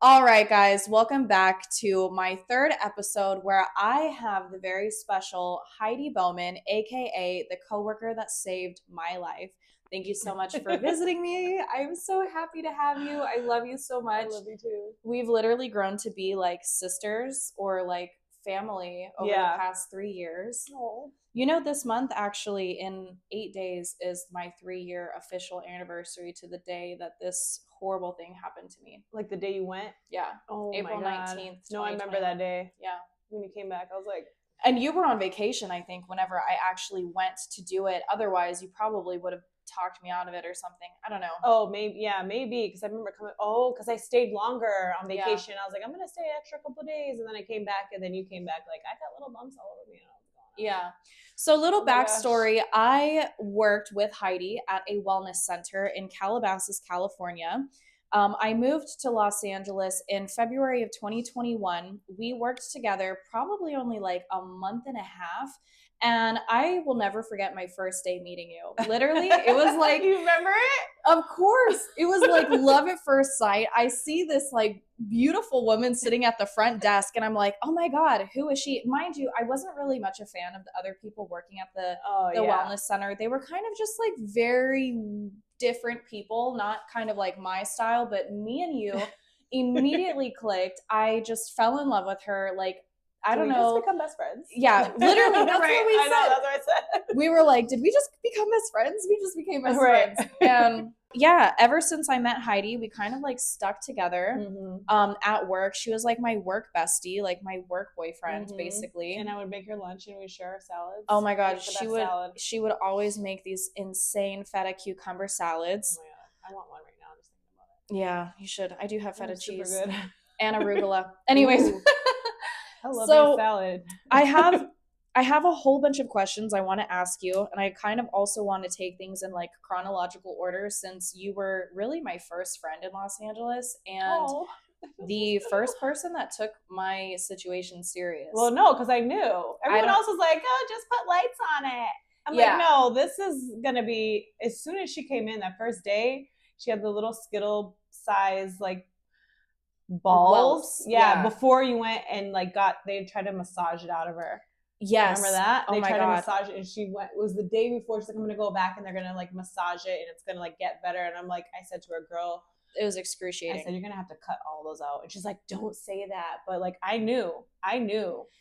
All right, guys, welcome back to my third episode where I have the very special Heidi Bowman, aka the coworker that saved my life. Thank you so much for visiting me. I'm so happy to have you. I love you so much. I love you too. We've literally grown to be like sisters or like family over the past 3 years. Oh. You know, this month actually, in 8 days, is my 3-year official anniversary to the day that this horrible thing happened to me. Like the day you went? Yeah. Oh April my God. 19th. No, I remember that day. Yeah. When you came back, I was like. And you were on vacation, I think, whenever I actually went to do it. Otherwise, you probably would have talked me out of it or something. I don't know. Oh, maybe. Yeah, maybe. Because I remember coming. Oh, because I stayed longer on vacation. I was like, I'm going to stay an extra couple of days. And then I came back, and then you came back like, I got little bumps all over me. Yeah. So, little backstory, I worked with Heidi at a wellness center in Calabasas, California. I moved to Los Angeles in February of 2021. We worked together probably only like a month and a half. And I will never forget my first day meeting you. Literally, it was like. You remember it? Of course. It was like love at first sight. I see this like beautiful woman sitting at the front desk and I'm like, oh my God, who is she? Mind you, I wasn't really much a fan of the other people working at the wellness center. They were kind of just like very different people, not kind of like my style, but me and you immediately clicked. I just fell in love with her. Like, I don't know. Just become best friends. Yeah, literally. That's right. what we said. I know, that's what I said. We were like, did we just become best friends? We just became best friends. And yeah, ever since I met Heidi, we kind of like stuck together at work. She was like my work bestie, like my work boyfriend, basically. And I would make her lunch and we'd share our salads. Oh my God, she would always make these insane feta cucumber salads. Oh my God, I want one right now. Just thinking about it. Yeah, you should. I do have feta cheese. Super good. And arugula. Anyways. I love your salad. I have a whole bunch of questions I want to ask you, and I kind of also want to take things in like chronological order since you were really my first friend in Los Angeles and the first person that took my situation serious. Well, no, because I knew. Everyone else was like, oh, just put lights on it. I'm like, no, this is going to be, as soon as she came in that first day, she had the little Skittle size like balls. Before you went and like they tried to massage it out of her. Yes. Remember that? They tried to massage it and she went, it was the day before. She's like, I'm going to go back and they're going to like massage it and it's going to like get better. And I'm like, I said to her, girl. It was excruciating. I said, you're going to have to cut all those out. And she's like, don't say that. But like, I knew.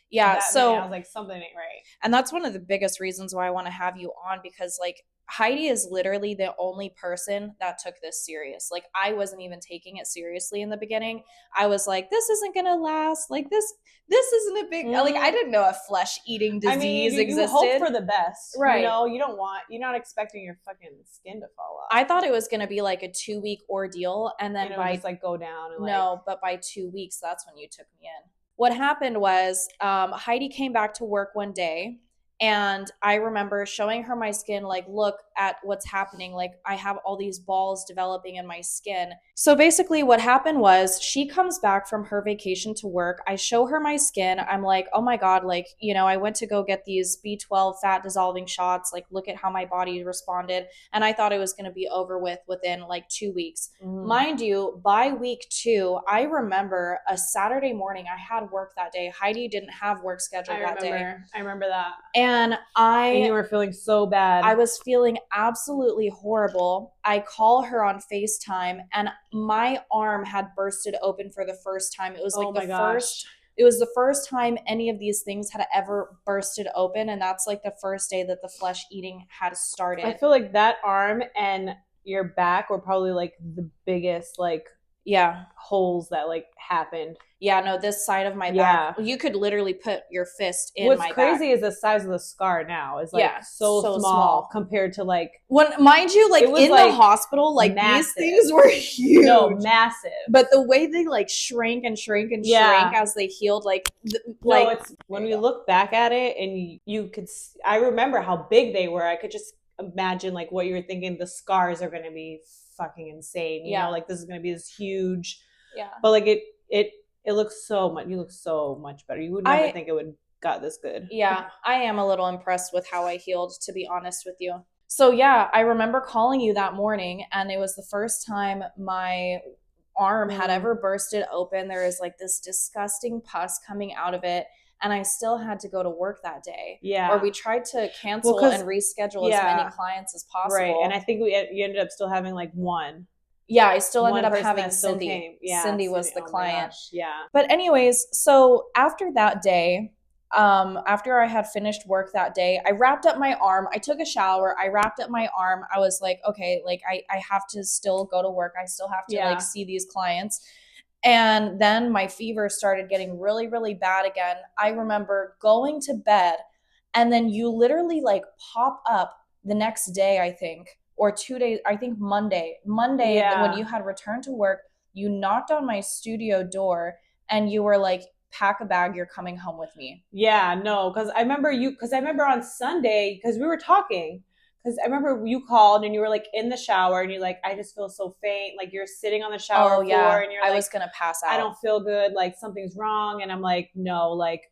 Yeah. So I was like, something ain't right. And that's one of the biggest reasons why I want to have you on because like Heidi is literally the only person that took this serious. Like I wasn't even taking it seriously in the beginning. I was like, this isn't going to last. Like this isn't a big, like I didn't know a flesh eating disease existed. You hope for the best. Right. You know, you're not expecting your fucking skin to fall off. I thought it was going to be like a 2-week ordeal. And then just like go down. And but by 2 weeks, that's when you took me in. What happened was Heidi came back to work one day and I remember showing her my skin, like, look at what's happening. Like, I have all these balls developing in my skin. So basically what happened was she comes back from her vacation to work. I show her my skin. I'm like, oh my God, like, you know, I went to go get these B12 fat dissolving shots. Like, look at how my body responded. And I thought it was going to be over within like 2 weeks. Mind you, by week 2, I remember a Saturday morning, I had work that day. Heidi didn't have work scheduled that day. I remember that. And you were feeling so bad. I was feeling absolutely horrible. I call her on FaceTime and my arm had bursted open for the first time. It was like it was the first time any of these things had ever bursted open. And that's like the first day that the flesh eating had started. I feel like that arm and your back were probably like the biggest like holes that like happened. Yeah, no, this side of my back, you could literally put your fist in my back. What's crazy is the size of the scar now is like so small compared to like mind you, like in the hospital, like massive. These things were huge. No, massive. But the way they like shrank and shrank and shrank as they healed, it's when we look back at it and you could, I remember how big they were. I could just imagine like what you were thinking. The scars are going to be fucking insane. You know, like this is going to be this huge. Yeah. But like it looks so much. You look so much better. You would never think it would got this good. Yeah, I am a little impressed with how I healed, to be honest with you. So yeah, I remember calling you that morning, and it was the first time my arm had ever bursted open. There was like this disgusting pus coming out of it. And I still had to go to work that day. Yeah. Or we tried to cancel and reschedule as many clients as possible. Right. And I think you ended up still having like one. Yeah, I still ended up having Cindy. Yeah, Cindy was the client. Yeah. But anyways, so after that day, after I had finished work that day, I wrapped up my arm. I took a shower. I wrapped up my arm. I was like, okay, like I have to still go to work. I still have to like see these clients. And then my fever started getting really, really bad again. I remember going to bed, and then you literally like pop up the next day, I think, or 2 days, I think Monday, when you had returned to work, you knocked on my studio door and you were like, pack a bag, you're coming home with me. Yeah, no, because I remember on Sunday, because we were talking, because I remember you called and you were like in the shower and you're like, I just feel so faint. Like you're sitting on the shower floor and you're like, I was going to pass out. I don't feel good. Like something's wrong. And I'm like, no, like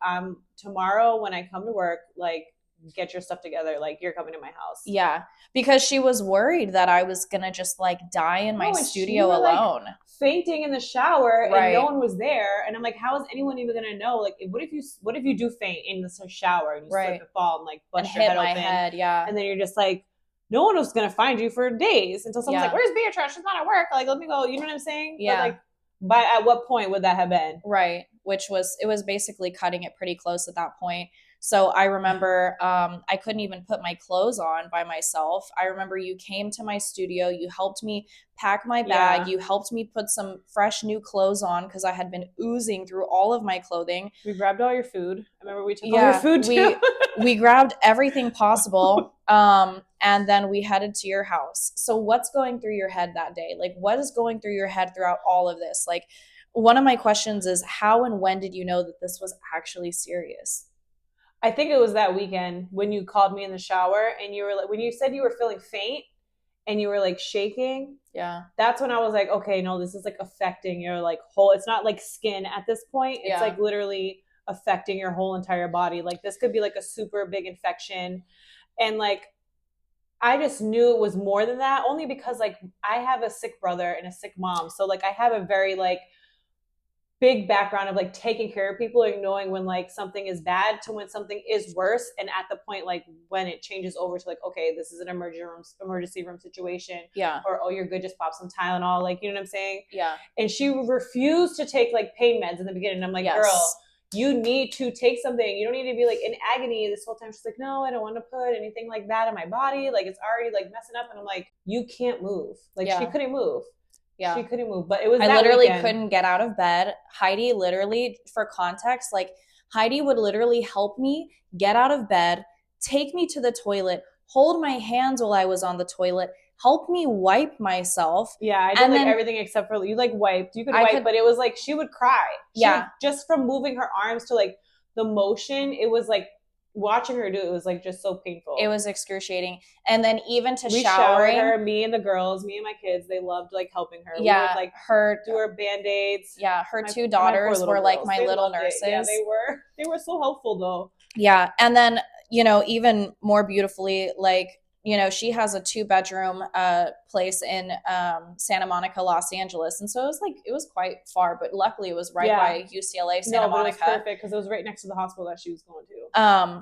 tomorrow when I come to work, like get your stuff together. Like you're coming to my house. Yeah. Because she was worried that I was going to just like die in my studio alone. Like, fainting in the shower and no one was there. And I'm like, how is anyone even going to know? Like, what if you do faint in the shower and you slip and fall and like bust your head open? And then you're just like, no one was going to find you for days until someone's like, where's Beatrice? She's not at work. Like, let me go. You know what I'm saying? Yeah. But like, at what point would that have been? Right. It was basically cutting it pretty close at that point. So I remember I couldn't even put my clothes on by myself. I remember you came to my studio. You helped me pack my bag. You helped me put some fresh new clothes on because I had been oozing through all of my clothing. We grabbed all your food. I remember we took all your food too. we grabbed everything possible. And then we headed to your house. So what's going through your head that day? Like what is going through your head throughout all of this? Like one of my questions is how and when did you know that this was actually serious? I think it was that weekend when you called me in the shower and you were like, when you said you were feeling faint and you were like shaking. Yeah. That's when I was like, okay, no, this is like affecting your like whole, it's not like skin at this point. It's like literally affecting your whole entire body. Like this could be like a super big infection. And like, I just knew it was more than that only because like I have a sick brother and a sick mom. So like I have a very like big background of like taking care of people and knowing when like something is bad to when something is worse, and at the point like when it changes over to like, okay, this is an emergency room situation, or oh, you're good, just pop some Tylenol, like, you know what I'm saying? And she refused to take like pain meds in the beginning. I'm like, girl, you need to take something. You don't need to be like in agony this whole time. She's like, no, I don't want to put anything like that in my body, like it's already like messing up. And I'm like, you can't move. Like she couldn't move. Yeah. She couldn't move, but it was I literally weekend. Couldn't get out of bed. Heidi literally, for context, like Heidi would literally help me get out of bed, take me to the toilet, hold my hands while I was on the toilet, help me wipe myself. Yeah, I did like everything except for you like wiped. You could wipe, but it was like she would cry. Just from moving her arms to like the motion, it was like watching her do it was like just so painful. It was excruciating. And then even to we showering her, me and the girls, me and my kids, they loved like helping her. Yeah, we would, like her do her band-aids. Yeah, her two daughters were like my little nurses. Yeah, they were so helpful though. Yeah, and then even more beautifully, like she has a 2-bedroom place in Santa Monica, Los Angeles. And so it was quite far, but luckily it was right by UCLA, Santa Monica. It was perfect because it was right next to the hospital that she was going to.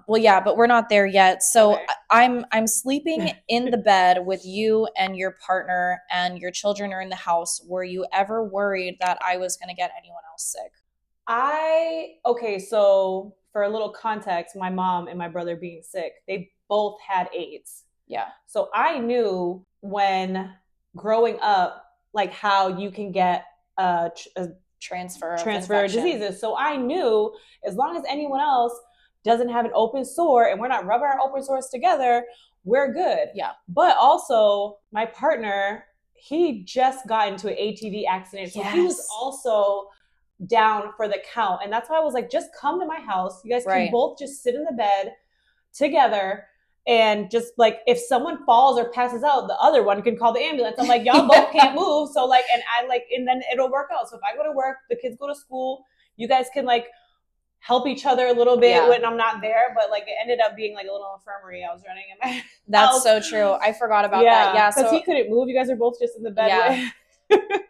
Well, yeah, but we're not there yet. So okay. I'm sleeping in the bed with you and your partner, and your children are in the house. Were you ever worried that I was going to get anyone else sick? So for a little context, my mom and my brother being sick, they both had AIDS. Yeah. So I knew when growing up, like how you can get a transfer of diseases. So I knew as long as anyone else doesn't have an open sore and we're not rubbing our open sores together, we're good. Yeah. But also my partner, he just got into an ATV accident. So he was also down for the count. And that's why I was like, just come to my house. You guys can both just sit in the bed together. And just like if someone falls or passes out, the other one can call the ambulance. I'm like, y'all both can't move. So like, and then it'll work out. So if I go to work, the kids go to school, you guys can like help each other a little bit when I'm not there. But like it ended up being like a little infirmary I was running in my That's house. So true. I forgot about that. Yeah. Because he couldn't move. You guys are both just in the bed.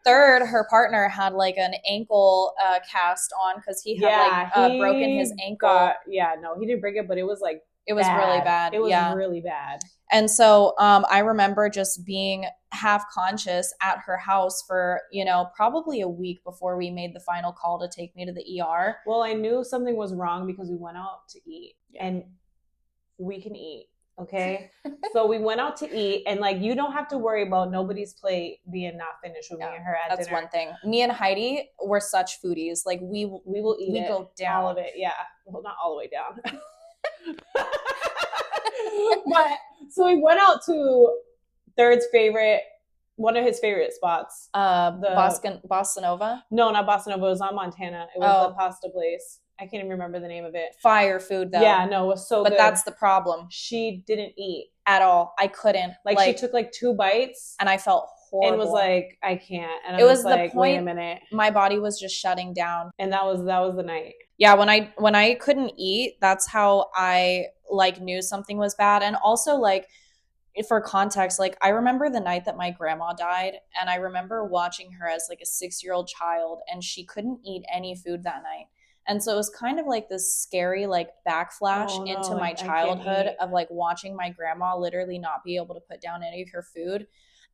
Third, her partner had like an ankle cast on because he had broken his ankle. No, he didn't break it, but it was like it was really bad. It was really bad. And so I remember just being half conscious at her house for, probably a week before we made the final call to take me to the ER. Well, I knew something was wrong because we went out to eat, and we can eat. Okay. So we went out to eat, and like, you don't have to worry about nobody's plate being not finished with me and her at that's dinner. one thing. Me and Heidi were such foodies. Like we will eat it. We go down. All of it. Yeah. Well, not all the way down. But so we went out to Third's favorite, one of his favorite spots. The Bossa Nova? No, not Bossa Nova. It was on Montana. It was the pasta place. I can't even remember the name of it. Fire food though. Yeah, no, it was so good. But that's the problem. She didn't eat at all. I couldn't. Like she took like 2 bites. And I felt horrible. And was like, I can't. And it was the like, point, wait a minute. My body was just shutting down. And that was the night. Yeah, when I couldn't eat, that's how I like knew something was bad. And also like, for context, like I remember the night that my grandma died, and I remember watching her as like a 6-year-old child, and she couldn't eat any food that night. And so it was kind of like this scary like backflash into my childhood of like watching my grandma literally not be able to put down any of her food.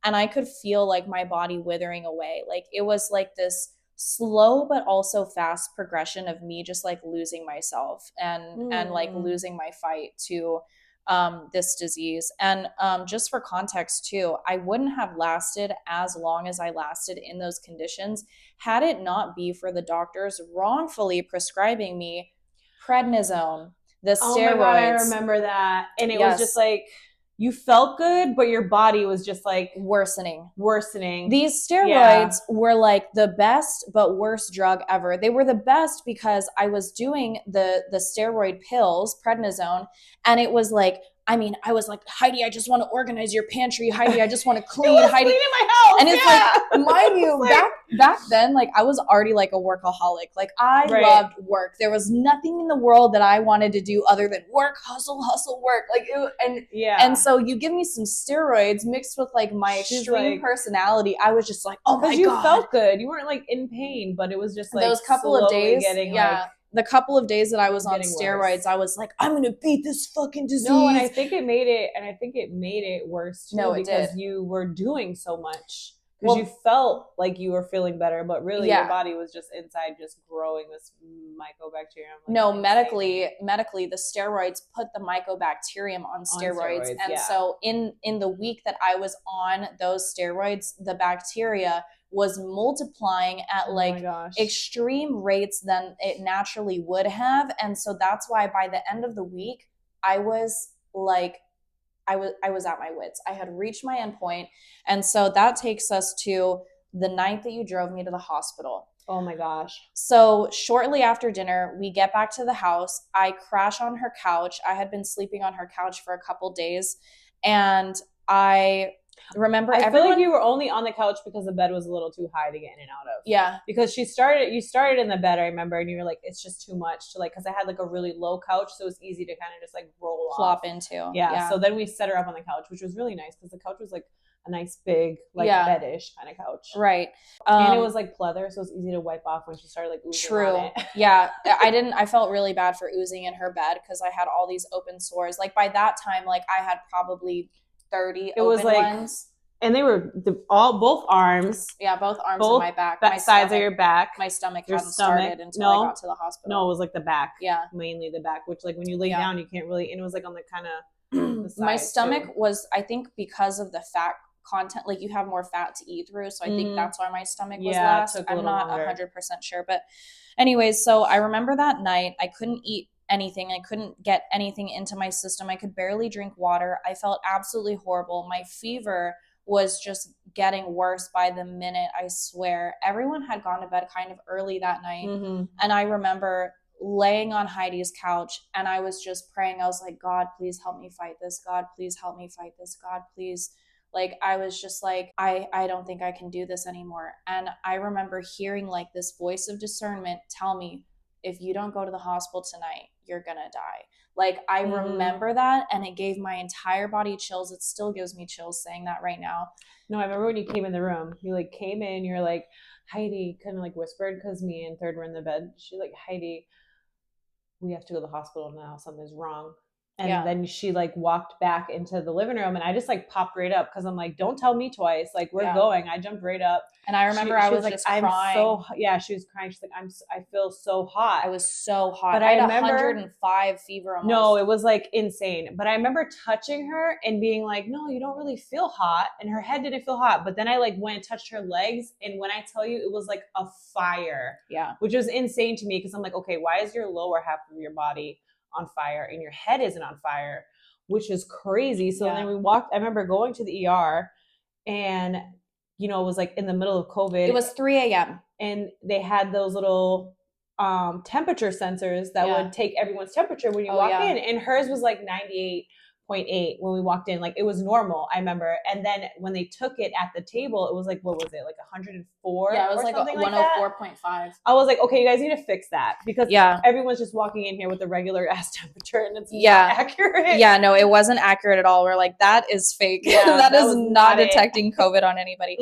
And I could feel like my body withering away. Like it was like this slow but also fast progression of me just like losing myself and like losing my fight to this disease. And just for context too, I wouldn't have lasted as long as I lasted in those conditions had it not be for the doctors wrongfully prescribing me prednisone, the steroids. Oh my God, I remember that. And it was just like, you felt good, but your body was just like worsening. These steroids were like the best but worst drug ever. They were the best because I was doing the steroid pills, prednisone, and it was like, I was like, Heidi, I just want to organize your pantry. Heidi, I just want to clean. Heidi, cleaning my house. And it's like, mind you, like, back then, like I was already like a workaholic. Like I loved work. There was nothing in the world that I wanted to do other than work, hustle, work. Like and so you give me some steroids mixed with like my extreme personality. I was just like, oh my God. You felt good. You weren't like in pain, but it was just like those couple of days getting the couple of days that I was on steroids, worse. I was like, I'm gonna beat this fucking disease. No, and I think it made it worse too, because you were doing so much. Because you felt like you were feeling better, but really your body was just inside just growing this mycobacterium. Like, no, medically, the steroids put the mycobacterium on steroids. And so in the week that I was on those steroids, the bacteria was multiplying at like extreme rates than it naturally would have. And so that's why by the end of the week, I was like, I was at my wits. I had reached my end point. And so that takes us to the night that you drove me to the hospital. Oh my gosh. So shortly after dinner, we get back to the house. I crash on her couch. I had been sleeping on her couch for a couple days. And I remember I feel like you were only on the couch because the bed was a little too high to get in and out of. Yeah. Because you started in the bed, I remember, and you were like, it's just too much to like, because I had like a really low couch, so it was easy to kind of just like plop into. Yeah. So then we set her up on the couch, which was really nice because the couch was like a nice big like bed-ish kind of couch. Right. And it was like pleather, so it was easy to wipe off when she started like oozing on it. Yeah. I felt really bad for oozing in her bed because I had all these open sores. Like by that time, like I had probably 30 open ones. And they were both arms. Yeah, both arms and my back. My sides of your back. My stomach hadn't started until I got to the hospital. No, it was like the back. Yeah. Mainly the back, which like when you lay down, you can't really, and it was like on the kind of my stomach was, I think because of the fat content, like you have more fat to eat through. So I think that's why my stomach was less. I'm not 100% sure. But anyways, so I remember that night I couldn't eat anything. I couldn't get anything into my system. I could barely drink water. I felt absolutely horrible. My fever was just getting worse by the minute, I swear. Everyone had gone to bed kind of early that night. And I remember laying on Heidi's couch and I was just praying. I was like, God, please help me fight this. God, please help me fight this. God, please. Like, I was just like, I don't think I can do this anymore. And I remember hearing like this voice of discernment tell me, if you don't go to the hospital tonight, you're gonna die. Like, I remember that, and it gave my entire body chills. It still gives me chills saying that right now. No, I remember when you came in the room. You like came in, you're like, Heidi, kind of like whispered, because me and Third were in the bed. She's like, Heidi, we have to go to the hospital now. Something's wrong. And then she like walked back into the living room, and I just like popped right up because I'm like, don't tell me twice. Like, we're going. I jumped right up. And I remember I was like, just crying. She was crying. She's like, I feel so hot. I was so hot. But I had 105 fever almost. No, it was like insane. But I remember touching her and being like, no, you don't really feel hot. And her head didn't feel hot. But then I like went and touched her legs. And when I tell you, it was like a fire. Yeah. Which was insane to me because I'm like, okay, why is your lower half of your body on fire and your head isn't on fire? Which is crazy. So then we walked, I remember going to the ER, and it was like in the middle of COVID. It was 3 a.m. And they had those little temperature sensors that would take everyone's temperature when you walk in. And hers was like 98.8 when we walked in. Like, it was normal, I remember. And then when they took it at the table, it was like, what was it? Like 104? Yeah, it was like 104.5. I was like, okay, you guys need to fix that, because everyone's just walking in here with a regular ass temperature, and it's not accurate. Yeah, no, it wasn't accurate at all. We're like, that is fake. Yeah, that is not detecting COVID on anybody.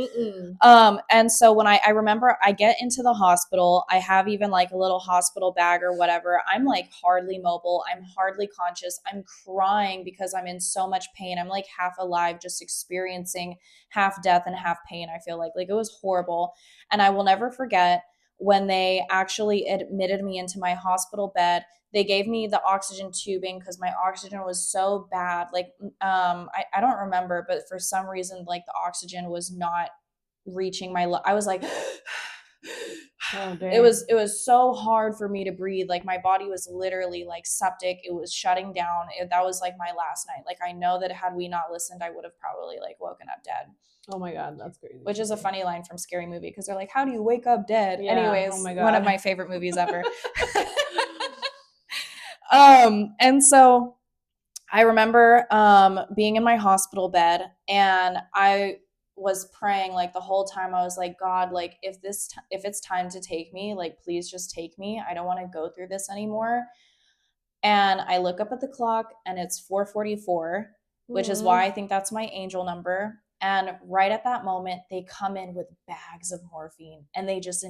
And so when I remember I get into the hospital, I have even like a little hospital bag or whatever. I'm like hardly mobile. I'm hardly conscious. I'm crying because I'm in so much pain. I'm like half alive, just experiencing half death and half pain. I feel like it was horrible. And I will never forget when they actually admitted me into my hospital bed. They gave me the oxygen tubing because my oxygen was so bad. Like, I don't remember, but for some reason, like, the oxygen was not reaching my I was like, it was so hard for me to breathe. Like, my body was literally like septic. It was shutting down. That was like my last night. Like, I know that had we not listened, I would have probably like woken up dead. Oh my God, that's crazy. Which is a funny line from Scary Movie, because they're like, how do you wake up dead? Yeah, anyways, oh my God. One of my favorite movies ever. And so I remember being in my hospital bed, and I was praying like the whole time. I was like, God, like, if it's time to take me, like, please just take me. I don't want to go through this anymore. And I look up at the clock, and it's 4:44, which is why I think that's my angel number. And right at that moment, they come in with bags of morphine, and they just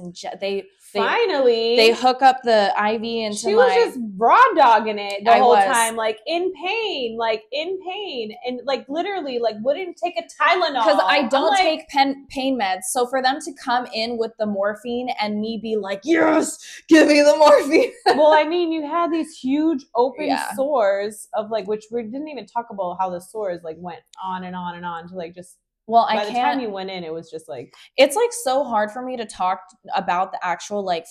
finally they hook up the IV into she was just raw dogging it the whole time, like in pain, and like literally like wouldn't take a Tylenol, because I don't take pain meds. So for them to come in with the morphine and me be like, yes, give me the morphine. Well, I mean, you had these huge open sores of like, which we didn't even talk about how the sores like went on and on and on to like just. Well, by the time you went in, it was just like, it's like so hard for me to talk about the actual like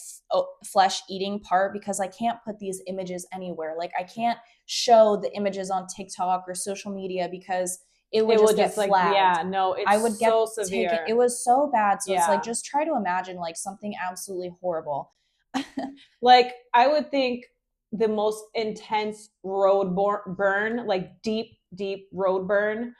flesh eating part, because I can't put these images anywhere. Like, I can't show the images on TikTok or social media because it would just get flagged. Like, yeah, no, it's so severe. Taken. It was so bad. So it's like, just try to imagine like something absolutely horrible. Like, I would think the most intense road burn, like deep road burn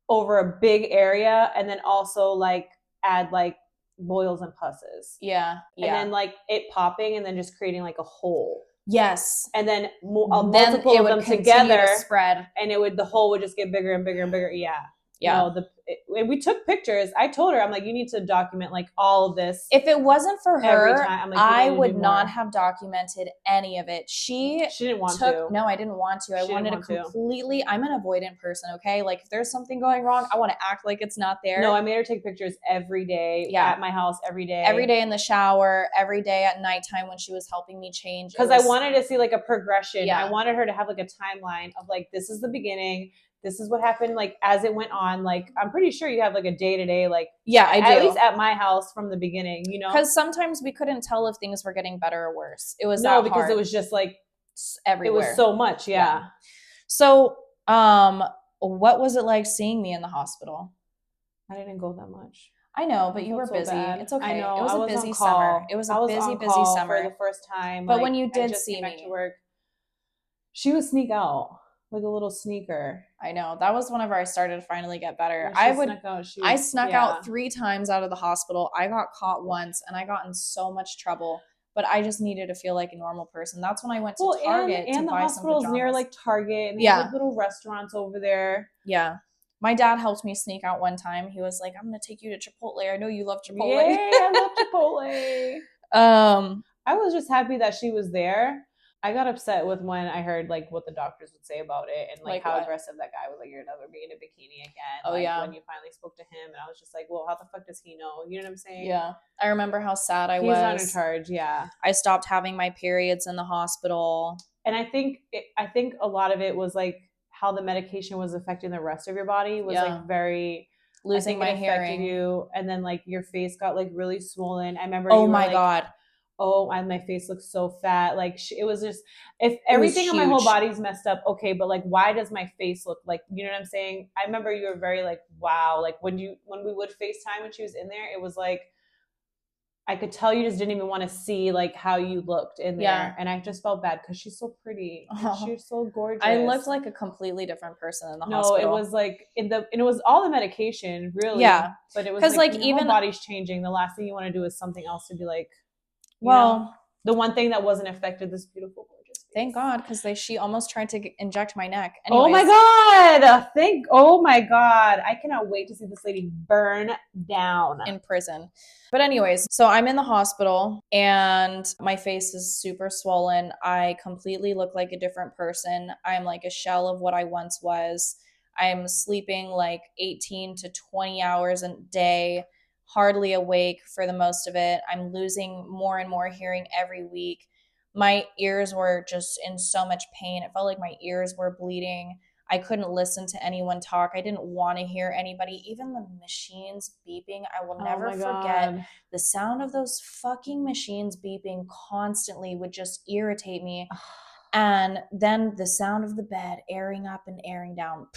over a big area, and then also like add like boils and pusses. Yeah. And then like it popping and then just creating like a hole. Yes. And then multiple of them together to spread, and the hole would just get bigger and bigger and bigger. Yeah. Yeah. No, we took pictures. I told her, I'm like, you need to document like all of this. If it wasn't for her, like, I would not have documented any of it. She didn't want to. No, I didn't want to. I wanted to completely. I'm an avoidant person. Okay, like if there's something going wrong, I want to act like it's not there. No, I made her take pictures every day. Yeah. At my house every day. Every day in the shower. Every day at nighttime when she was helping me change. Because I wanted to see like a progression. Yeah. I wanted her to have like a timeline of like, this is the beginning. This is what happened, like, as it went on. Like, I'm pretty sure you have, like, a day-to-day, like... Yeah, I do. At least at my house from the beginning, you know? Because sometimes we couldn't tell if things were getting better or worse. It was because it was just, like... everywhere. It was so much, yeah. So, what was it like seeing me in the hospital? I didn't go that much. I know, but you were busy. Bad. It's okay. I know. It was a busy summer. It was a busy summer. For the first time. But when you did see me... back to work, she would sneak out. Like a little sneaker. I know. That was whenever I started to finally get better. I snuck out 3 times out of the hospital. I got caught once, and I got in so much trouble. but I just needed to feel like a normal person. That's when I went to Target and to the buy some hospital's pajamas. near like Target, and they have like little restaurants over there. Yeah. My dad helped me sneak out one time. He was like, I'm going to take you to Chipotle. I know you love Chipotle. Yay, I love Chipotle. I was just happy that she was there. I got upset with when I heard like what the doctors would say about it and like how aggressive that guy was. Like, you're never being in a bikini again. Oh, yeah. When you finally spoke to him, and I was just like, well, how the fuck does he know? You know what I'm saying? Yeah. I remember how sad I was. He's not in charge. Yeah. I stopped having my periods in the hospital. And I think a lot of it was like how the medication was affecting the rest of your body was like very losing my hearing. You, and then like your face got like really swollen. I remember. Oh my God. Oh, my face looks so fat. Like it was just, if everything on my whole body's messed up, okay, but like, why does my face look like, you know what I'm saying? I remember you were very like, wow. Like when we would FaceTime when she was in there, it was like, I could tell you just didn't even want to see like how you looked in there. Yeah. And I just felt bad because she's so pretty. She's so gorgeous. I looked like a completely different person in the hospital. No, it was like and it was all the medication, really. Yeah. But it was like even body's changing. The last thing you want to do is something else to be like, the one thing that wasn't affected, this beautiful, gorgeous face. Thank God, because she almost tried to inject my neck. Anyways. Oh my God! Oh my God! I cannot wait to see this lady burn down in prison. But anyways, so I'm in the hospital and my face is super swollen. I completely look like a different person. I'm like a shell of what I once was. I'm sleeping like 18 to 20 hours a day. Hardly awake for the most of it. I'm losing more and more hearing every week. My ears were just in so much pain. It felt like my ears were bleeding. I couldn't listen to anyone talk. I didn't want to hear anybody. Even the machines beeping, I will never forget the sound of those fucking machines beeping constantly would just irritate me. And then the sound of the bed airing up and airing down.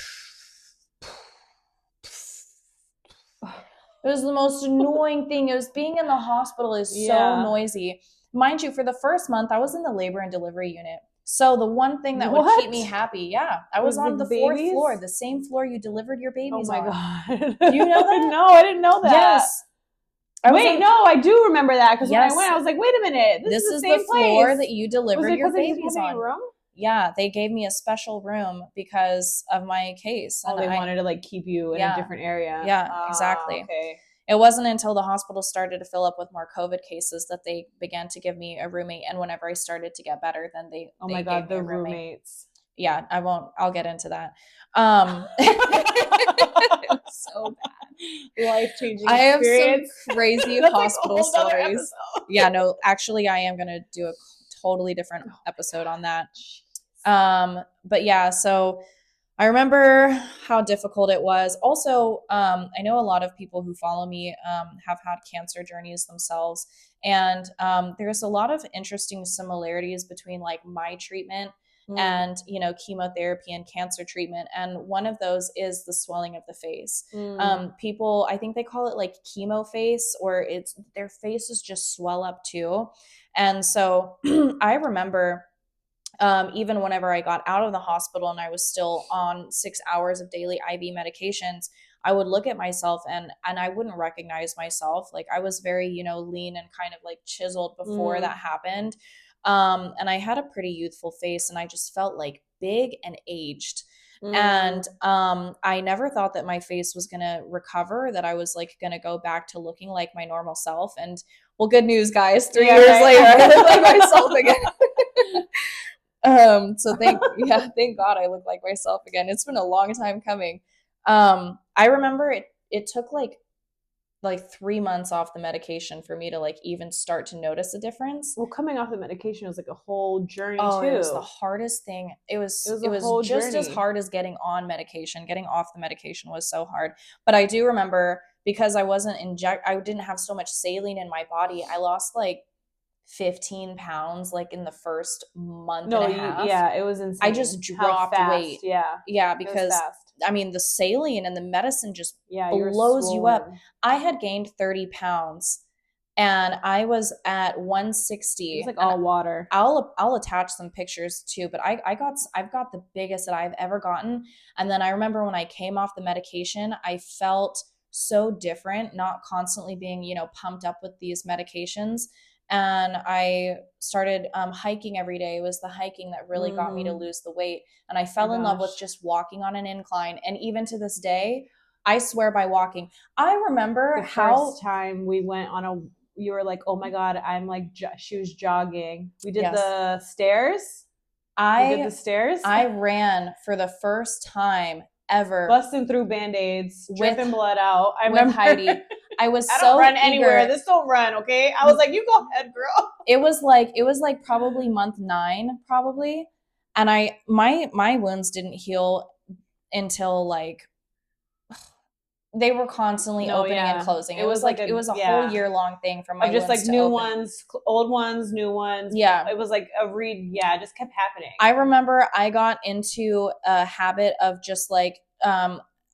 It was the most annoying thing. It was being in the hospital is so noisy. Mind you, for the first month, I was in the labor and delivery unit. So the one thing that would keep me happy, I was on the fourth floor, the same floor you delivered your babies on. Oh my God. Do you know that? No, I didn't know that. Yes. No, I do remember that because when I went, I was like, wait a minute. This is the floor that you delivered your babies on. Room? Yeah, they gave me a special room because of my case. And they wanted to like keep you in a different area. Yeah, exactly. Okay. It wasn't until the hospital started to fill up with more COVID cases that they began to give me a roommate. And whenever I started to get better, then they oh my God, the roommates. Yeah, I'll get into that. So bad. Life-changing experience. I have some crazy hospital stories. Yeah, no, actually I am going to do a totally different episode on that. But yeah, so I remember how difficult it was. Also, I know a lot of people who follow me have had cancer journeys themselves. And there's a lot of interesting similarities between like my treatment and, chemotherapy and cancer treatment. And one of those is the swelling of the face. People, I think they call it like chemo face, or their faces just swell up too. And so I remember even whenever I got out of the hospital and I was still on 6 hours of daily IV medications, I would look at myself and I wouldn't recognize myself. Like I was very, lean and kind of like chiseled before that happened. And I had a pretty youthful face and I just felt like big and aged. And I never thought that my face was going to recover, that I was like going to go back to looking like my normal self. And well, good news, guys, 3 years later, I look like myself again. So thank God I look like myself again. It's been a long time coming. I remember it took like 3 months off the medication for me to like even start to notice a difference. Well, coming off the medication was like a whole journey too. It was the hardest thing. It was just as hard as getting on medication. Getting off the medication was so hard. But I do remember, because I I didn't have so much saline in my body, I lost like 15 pounds like in the first month and a half. Yeah, it was insane. I just dropped weight. Yeah, because I mean the saline and the medicine just blows you up. I had gained 30 pounds and I was at 160. It's like all water. I'll attach some pictures too, but I've got the biggest that I've ever gotten. And then I remember when I came off the medication, I felt so different, not constantly being, pumped up with these medications. and I started hiking every day. It was the hiking that really got me to lose the weight. And I fell in love with just walking on an incline. And even to this day, I swear by walking. I remember the first time we went on a, you were like, oh my God, I'm like, she was jogging. We did the stairs. We did the stairs. I ran for the first time ever, busting through Band-Aids, dripping blood out. I remember Heidi. I was I so don't run eager. anywhere. This don't run, okay? I was like, you go ahead, girl. It was like probably month 9, probably, and my wounds didn't heal until like they were constantly opening and closing. It was like it was a whole year long thing for my just wounds like to new open. ones, old ones, new ones. Yeah, it was like a read. Yeah, it just kept happening. I remember I got into a habit of just like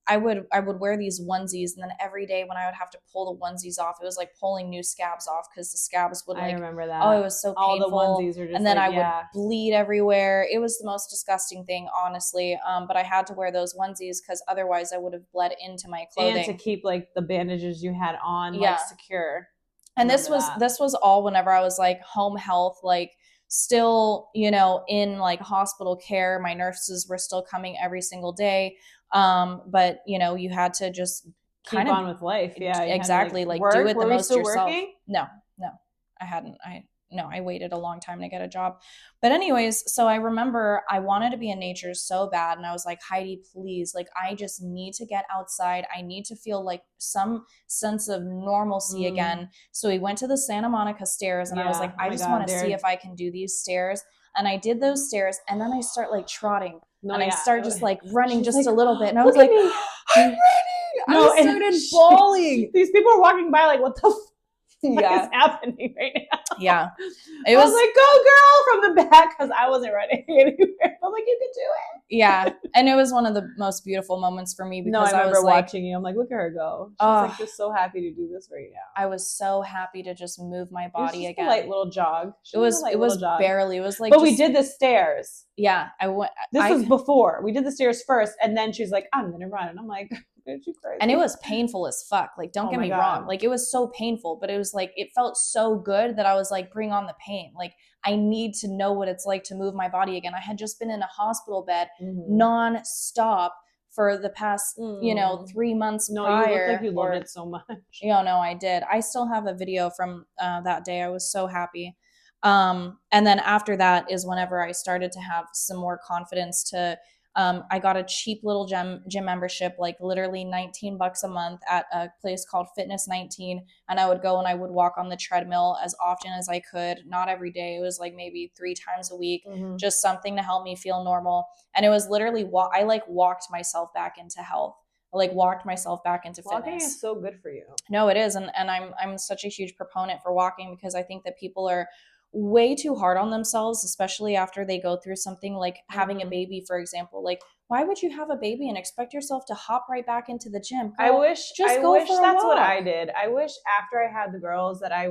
I would wear these onesies, and then every day when I would have to pull the onesies off, it was like pulling new scabs off because the scabs would like. I remember that. Oh, it was so painful. All the onesies were just and then I would bleed everywhere. It was the most disgusting thing, honestly. But I had to wear those onesies because otherwise I would have bled into my clothing. And to keep like the bandages you had on like secure. And this was all whenever I was like home health, like still, you know, in like hospital care. My nurses were still coming every single day. But you know, you had to just keep on with life. Yeah, exactly. Like do it the most yourself. No, I hadn't. I waited a long time to get a job. But anyways, so I remember I wanted to be in nature so bad. And I was like, Heidi, please, like, I just need to get outside. I need to feel like some sense of normalcy again. So we went to the Santa Monica stairs and I was like, I just want to see if I can do these stairs. And I did those stairs and then I start like trotting. I start just like running just like, a little bit. And I was like, I'm running. I started bawling. These people are walking by like, what the what is happening right now? Yeah. I was like, go girl from the back because I wasn't running anywhere. I'm like, you can do it. Yeah. And it was one of the most beautiful moments for me because I remember was watching you. I'm like, look at her go. She's like just so happy to do this right now. I was so happy to just move my body again. A light little jog. It was barely. It was like but we did the stairs. Yeah. This was before. We did the stairs first and then she's like, I'm gonna run. And I'm like, and it was painful as fuck. Like, don't get me wrong. Like, it was so painful, but it was like, it felt so good that I was like, bring on the pain. Like, I need to know what it's like to move my body again. I had just been in a hospital bed non-stop for the past, 3 months prior. You look like you loved it so much. No, I did. I still have a video from that day. I was so happy. And then after that is whenever I started to have some more confidence to I got a cheap little gym membership, like literally $19 a month at a place called Fitness 19. And I would go and I would walk on the treadmill as often as I could. Not every day. It was like maybe 3 times a week, just something to help me feel normal. And it was literally, I like walked myself back into health. I like walked myself back into fitness. Walking is so good for you. No, it is. And I'm such a huge proponent for walking because I think that people are way too hard on themselves, especially after they go through something like having a baby, for example. Like, why would you have a baby and expect yourself to hop right back into the gym? Girl, I wish that's what I did. I wish after I had the girls that I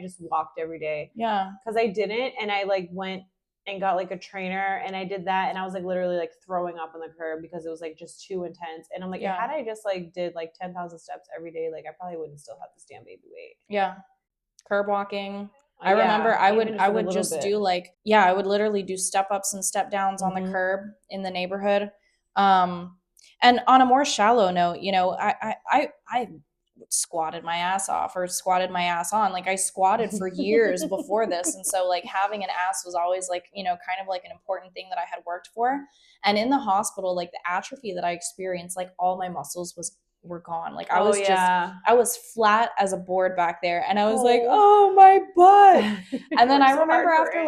just walked every day. Yeah. Because I didn't, and I like went and got like a trainer and I did that and I was like literally like throwing up on the curb because it was like just too intense. And I'm like, had I just like did like 10,000 steps every day, like I probably wouldn't still have this damn baby weight. Yeah. Curb walking. I remember I would just do like, I would literally do step ups and step downs on the curb in the neighborhood. And on a more shallow note, I squatted my ass off or squatted my ass on. Like, I squatted for years before this. And so like having an ass was always like, kind of like an important thing that I had worked for. And in the hospital, like the atrophy that I experienced, like all my muscles were gone. Like I was I was flat as a board back there. And I was like, oh my butt. And then I remember after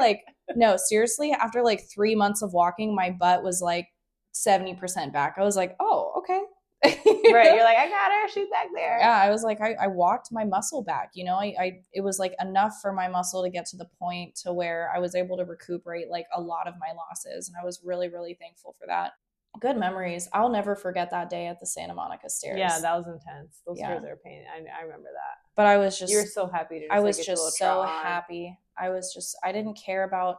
after like 3 months of walking, my butt was like 70% back. I was like, oh, okay. Right. You're like, I got her. She's back there. Yeah. I was like, I walked my muscle back, it was like enough for my muscle to get to the point to where I was able to recuperate like a lot of my losses. And I was really, really thankful for that. Good memories. I'll never forget that day at the Santa Monica stairs. Yeah, that was intense. Those stairs are a pain. I remember that. But I was just... You were so happy to just, I was just so happy. I didn't care about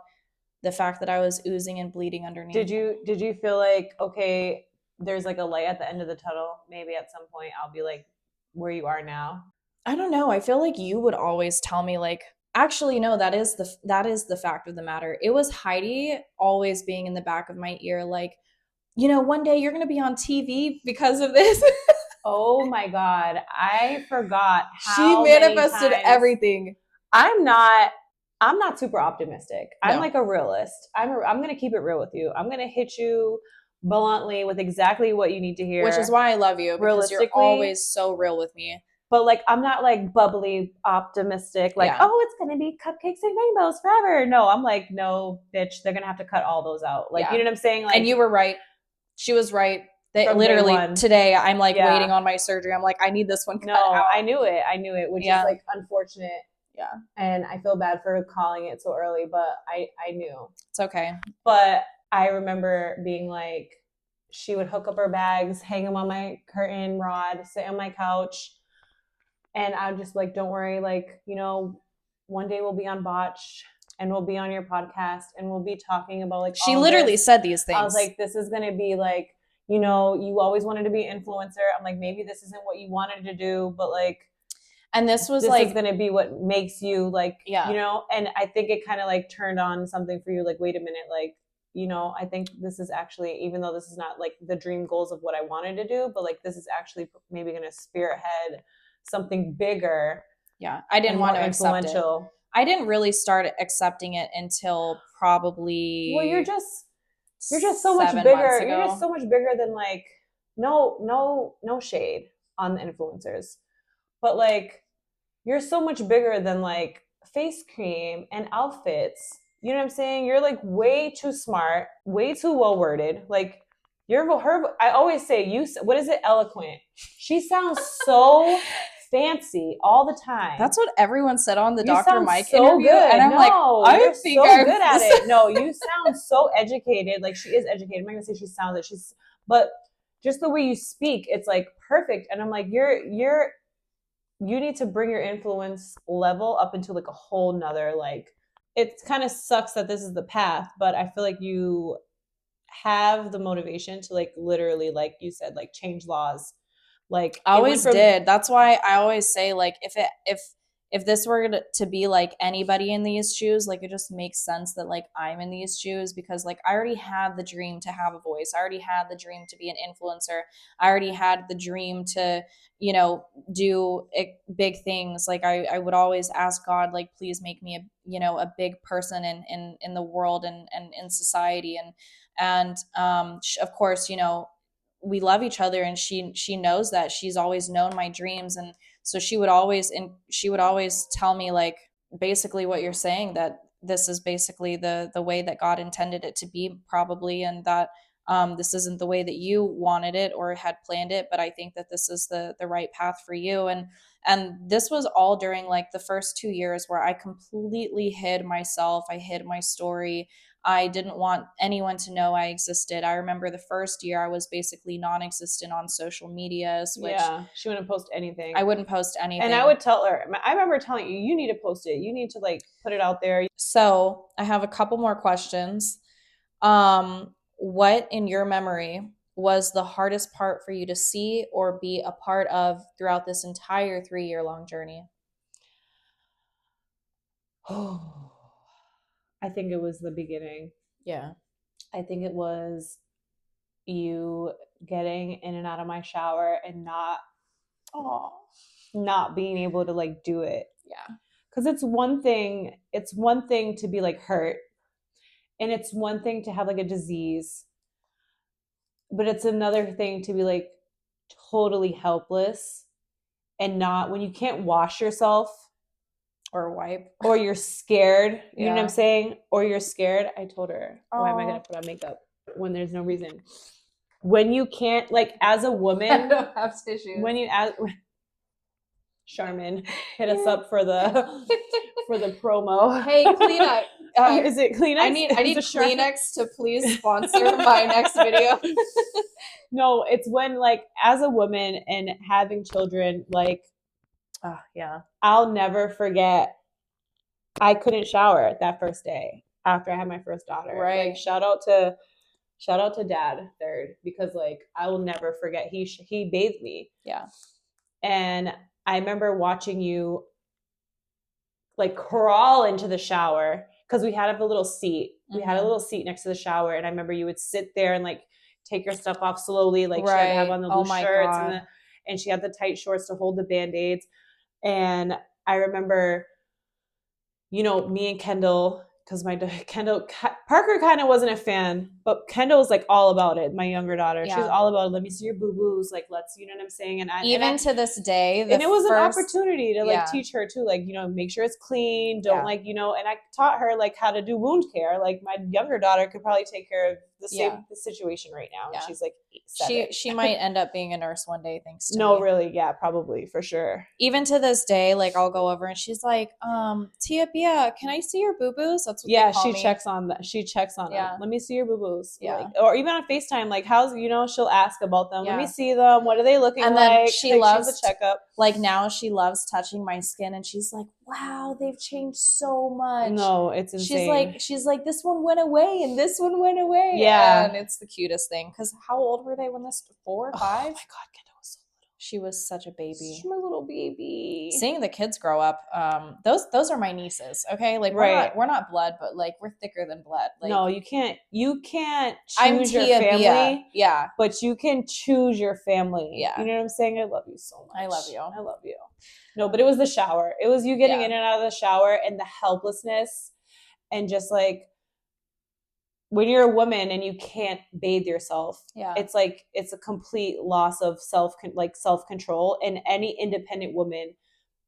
the fact that I was oozing and bleeding underneath. Did you feel like, okay, there's like a light at the end of the tunnel? Maybe at some point I'll be like where you are now? I don't know. I feel like you would always tell me like, Actually, no, that is the fact of the matter. It was Heidi always being in the back of my ear, like, one day you're going to be on TV because of this. Oh my God. I forgot how she manifested everything. I'm not super optimistic. No. I'm like a realist. I'm going to keep it real with you. I'm going to hit you bluntly with exactly what you need to hear. Which is why I love you, because you're always so real with me. But like, I'm not like bubbly optimistic, like, oh, it's going to be cupcakes and rainbows forever. No, I'm like, no, bitch, they're going to have to cut all those out. Like, you know what I'm saying? Like, and you were right. She was right. They literally today, I'm like waiting on my surgery. I'm like, I need this one cut out. I knew it, which is like unfortunate. Yeah. And I feel bad for calling it so early, but I knew. It's okay. But I remember being like, she would hook up her bags, hang them on my curtain rod, sit on my couch. And I'm just like, don't worry, like, one day we'll be on Botch and we'll be on your podcast and we'll be talking about like, she literally said these things. I was like, this is going to be like, you always wanted to be an influencer. I'm like, maybe this isn't what you wanted to do, but like, and this is going to be what makes you like, and I think it kind of like turned on something for you. Like, wait a minute, like, I think this is actually, even though this is not like the dream goals of what I wanted to do, but like, this is actually maybe going to spearhead something bigger. Yeah. I didn't want to accept it. I didn't really start accepting it until probably. Well, you're just so much bigger. You're just so much bigger than like, no shade on the influencers, but like, you're so much bigger than like face cream and outfits. You know what I'm saying? You're like way too smart, way too well worded. Like, I always say, what is it? Eloquent. She sounds so fancy all the time. That's what everyone said on the Dr. Mike interview. Good. And I'm like, I think I'm so good at it. No, you sound so educated. Like, she is educated. I'm not gonna say she sounds like but just the way you speak, it's like perfect. And I'm like, you need to bring your influence level up into like a whole nother, like, it kind of sucks that this is the path, but I feel like you have the motivation to like literally, like you said, like change laws. Like, I always did. That's why I always say, like, if this were to be like anybody in these shoes, like, it just makes sense that like I'm in these shoes, because like I already had the dream to have a voice. I already had the dream to be an influencer. I already had the dream to, do big things. Like I would always ask God, like, please make me a big person in the world and in society. And of course, we love each other, and she knows that. She's always known my dreams, and so she would always tell me, like, basically what you're saying, that this is basically the way that God intended it to be, probably, and that this isn't the way that you wanted it or had planned it, but I think that this is the right path for you. And this was all during like the first 2 years where I completely hid myself. I hid my story. I didn't want anyone to know I existed. I remember the first year I was basically non-existent on social media. She wouldn't post anything. I wouldn't post anything. And I would tell her, I remember telling you need to post it. You need to like put it out there. So I have a couple more questions. What in your memory was the hardest part for you to see or be a part of throughout this entire 3-year-long journey? Oh, I think it was the beginning. Yeah. I think it was you getting in and out of my shower and not being able to like do it. Yeah. Because it's one thing to be like hurt, and it's one thing to have like a disease, but it's another thing to be like totally helpless and not, when you can't wash yourself or wipe, or you're scared, you know what I'm saying? Or you're scared. I told her, why am I going to put on makeup when there's no reason? When you can't, like, as a woman, I don't have tissues. When you Charmin, hit us up for the promo. Hey, Kleenex. Is it Kleenex? I need Kleenex to please sponsor my next video. No, it's when, like, as a woman and having children, like, I'll never forget, I couldn't shower that first day after I had my first daughter. Right. Like, shout out to Dad third, because like I will never forget, he bathed me. Yeah. And I remember watching you like crawl into the shower because we had a little seat. We had a Mhm. little seat next to the shower, and I remember you would sit there and like take your stuff off slowly. Like she had to have Right. on the Oh loose my shirts God. and she had the tight shorts to hold the band-aids. And I remember, you know, me and Kendall, because Parker kind of wasn't a fan, but Kendall was like all about it. My younger daughter, she was Yeah. all about, let me see your boo boos, like let's, you know what I'm saying. And Even to this day, and it was an first, opportunity to like yeah. teach her too, like, you know, make sure it's clean, don't Yeah. like, you know. And I taught her like how to do wound care. Like my younger daughter could probably take care of Yeah. the situation right now. Yeah. And she's like 7. She might end up being a nurse one day, thanks to No, me. really, yeah, probably for sure. Even to this day, like I'll go over and she's like, Tia Bia, can I see your boo boos? That's what Yeah, they call she me. checks on that. She checks on Yeah. them. Let me see your boo boos. Yeah. Like, or even on FaceTime, like how's, you know, she'll ask about them. Yeah. Let me see them. What are they looking And like? then she like, loves she's a checkup. Like now she loves touching my skin and she's like, wow, they've changed so much. No, it's insane. She's like, this one went away and this one went away. Yeah. And it's the cutest thing. Because how old were they when this, 4 or 5? Oh my God, Kendall was so little. She was such a baby. She's my little baby. Seeing the kids grow up, those are my nieces. Okay, like Right. we're not blood, but like we're thicker than blood. Like, no, you can't I'm choose your Tia family. Bia. Yeah, but you can choose your family. Yeah. You know what I'm saying? I love you so much. I love you. I love you. No, but it was the shower. It was you getting Yeah. in and out of the shower and the helplessness and just like when you're a woman and you can't bathe yourself. Yeah. It's like it's a complete loss of self-control, and any independent woman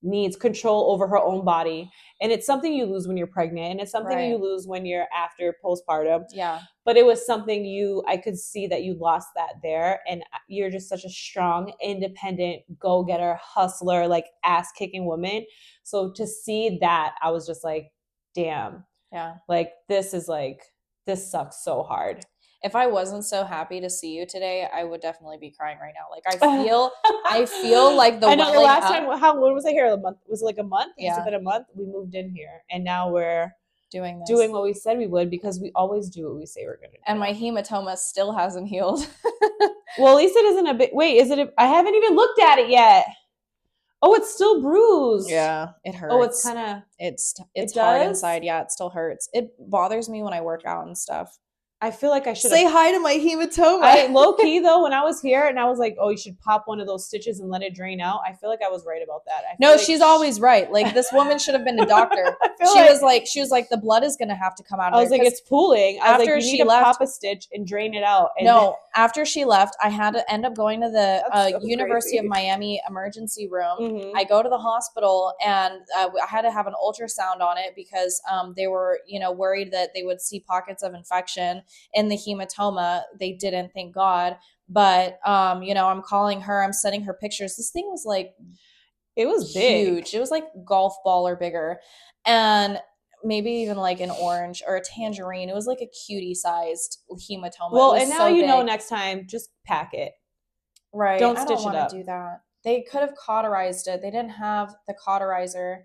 needs control over her own body. And it's something you lose when you're pregnant, and it's something Right. you lose when you're after postpartum. Yeah. But it was something I could see that you lost that there. And you're just such a strong, independent, go-getter, hustler, like ass-kicking woman. So to see that, I was just like, damn. Yeah. Like this sucks so hard. If I wasn't so happy to see you today, I would definitely be crying right now. Like I feel like the I know the welling last up. time, when was I here? A month? Was it like a month? Yeah. Has it been a month? We moved in here and now we're doing this. doing what we said we would, because we always do what we say we're going to do. And my hematoma still hasn't healed. Well, at least it isn't a bit. Wait, is it? I haven't even looked at it yet. Oh, it's still bruised. Yeah, it hurts. Oh, it's kind of. It's It hard does? inside. Yeah, it still hurts. It bothers me when I work out and stuff. I feel like I should Say hi to my hematoma. I low key though, when I was here and I was like, oh, you should pop one of those stitches and let it drain out. I feel like I was right about that. No, she's always right. Like this woman should have been a doctor. She was like, the blood is gonna have to come out of I was like, it's pooling. I was like, you need to pop a stitch and drain it out. And no, after she left, I had to end up going to the so University crazy. of Miami emergency room. Mhm. I go to the hospital and I had to have an ultrasound on it because they were, worried that they would see pockets of infection in the hematoma. They didn't, thank God. But I'm calling her, I'm sending her pictures. This thing was like, it was big. huge. It was like golf ball or bigger. And maybe even like an orange or a tangerine. It was like a cutie sized hematoma. Well, and now so you know big. next time, just pack it. Right. Don't I stitch don't it want up. to do that. They could have cauterized it. They didn't have the cauterizer.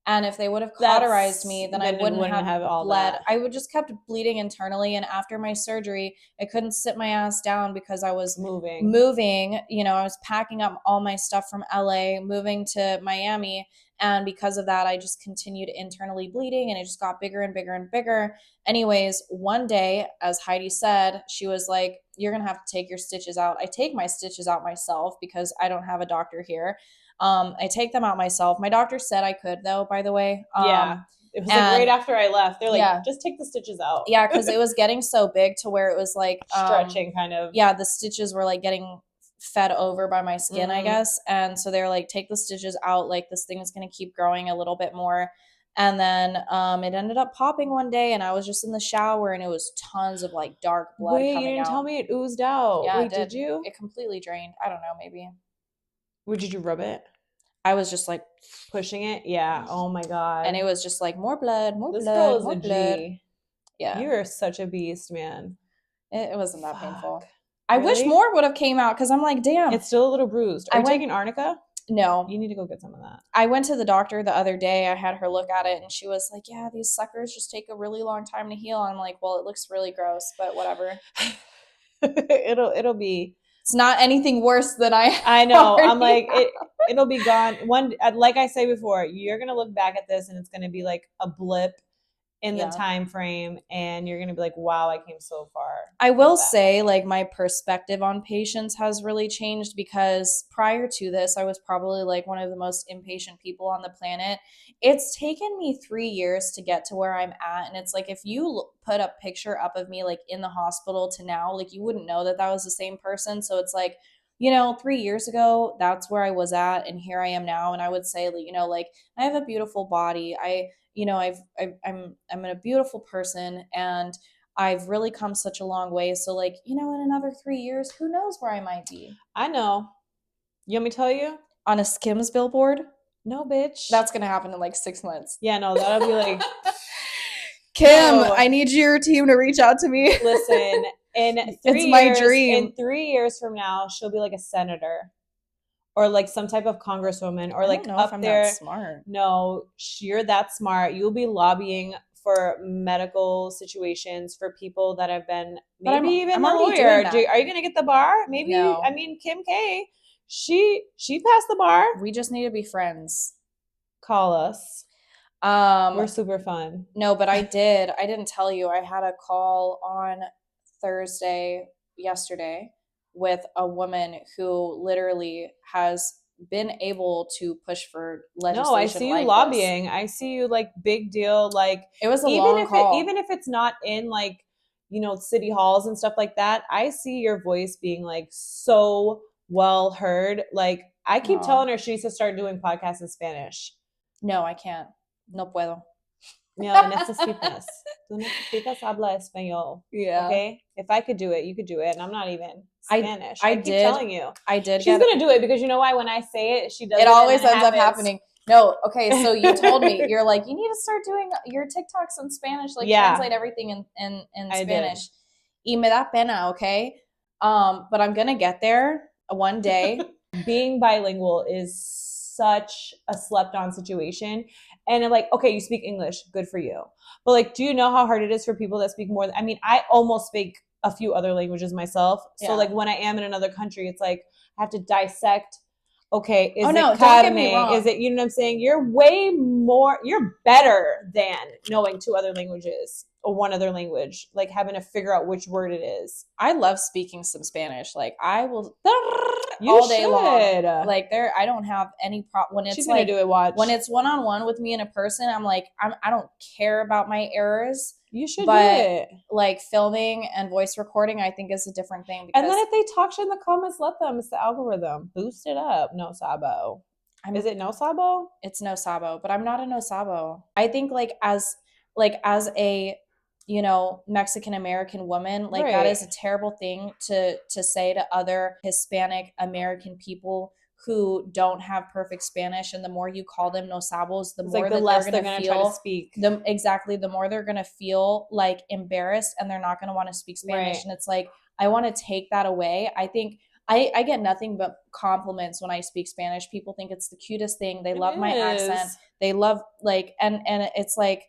And if they would have cauterized me, then I wouldn't have all bled. that. I would just kept bleeding internally. And after my surgery, I couldn't sit my ass down because I was moving. I was packing up all my stuff from LA, moving to Miami. And because of that, I just continued internally bleeding and it just got bigger and bigger and bigger. Anyways, one day, as Heidi said, she was like, you're going to have to take your stitches out. I take my stitches out myself because I don't have a doctor here. I take them out myself. My doctor said I could, though, by the way. Yeah. It was like right after I left. They're like, just take the stitches out. Yeah, because it was getting so big to where it was like stretching kind of. Yeah, the stitches were like getting fed over by my skin, I guess. And so they're like, take the stitches out. Like this thing is going to keep growing a little bit more. And then it ended up popping one day and I was just in the shower and it was tons of like dark blood coming out. You didn't tell me it oozed out. Yeah, Wait, did you? It completely drained. I don't know, maybe. Did you rub it? I was just like pushing it. Yeah. Oh my God. And it was just like more blood, more this blood, girl is more a blood. G. Yeah. You are such a beast, man. It wasn't that painful. Really? I wish more would have came out because I'm like, damn. It's still a little bruised. Are you taking arnica? No. You need to go get some of that. I went to the doctor the other day. I had her look at it and she was like, yeah, these suckers just take a really long time to heal. I'm like, well, it looks really gross, but whatever. It'll be. It's not anything worse than I know. I'm like, have. it'll be gone. Like I say before, you're going to look back at this and it's going to be like a blip in the time frame, and you're going to be like, wow, I came so far. I will say, like, my perspective on patience has really changed, because prior to this, I was probably like one of the most impatient people on the planet. It's taken me 3 years to get to where I'm at. And it's like, if you put a picture up of me like in the hospital to now, like, you wouldn't know that that was the same person. So it's like, 3 years ago, that's where I was at, and here I am now. And I would say, like, I have a beautiful body. I'm a beautiful person, and I've really come such a long way. So, like, in another 3 years, who knows where I might be? I know. You want me to tell you? On a Skims billboard? No, bitch. That's going to happen in like 6 months. Yeah, no, that'll be like, Kim, I need your team to reach out to me. Listen, it's my dream. In 3 years from now, she'll be like a senator, or like some type of congresswoman, or like up there. That smart. No, you're that smart. You'll be lobbying for medical situations for people that have been maybe even a lawyer. Are you gonna get the bar? Maybe. No. I mean, Kim K, she passed the bar. We just need to be friends. Call us. We're super fun. No, but I didn't tell you. I had a call on Thursday, yesterday, with a woman who literally has been able to push for legislation. No, I see you lobbying. This. I see you like big deal. Like, it was a long call. Even if it's not in like, city halls and stuff like that, I see your voice being like so well heard. Like, I keep telling her she needs to start doing podcasts in Spanish. No, I can't. No puedo. No, necesitas. Tú necesitas habla español. Yeah. Okay? If I could do it, you could do it. And I'm not even Spanish. I keep did. telling you. I did. She's going to do it, because you know why? When I say it, she does it. It always ends up happening. No, okay, so you told me, you're like, you need to start doing your TikToks in Spanish, like translate everything in Spanish. Y me da pena, okay? But I'm going to get there one day. Being bilingual is such a slept-on situation. And I'm like, okay, you speak English, good for you. But like, do you know how hard it is for people that speak more? I almost speak a few other languages myself. So like, when I am in another country, it's like I have to dissect. Okay, is it carne? Is it, you know what I'm saying? You're better than knowing 2 other languages or 1 other language, like having to figure out which word it is. I love speaking some Spanish. Like, I will all day long. Like, I don't have any problem when it's gonna do it. Watch. When it's one-on-one with me in a person, I'm like, I don't care about my errors. You should do it. Like, filming and voice recording, I think, is a different thing. Because, and then if they talk shit in the comments, let them. It's the algorithm. Boost it up. No sabo. Is it no sabo? It's no sabo, but I'm not a no sabo. I think as a Mexican American woman, like, that is a terrible thing to say to other Hispanic American people who don't have perfect Spanish. And the more you call them no sabos, the more the less they're going to try to speak. The more they're going to feel like embarrassed, and they're not going to want to speak Spanish. Right. And it's like, I want to take that away. I think I get nothing but compliments when I speak Spanish. People think it's the cutest thing. They love my accent. They love, like, and it's like,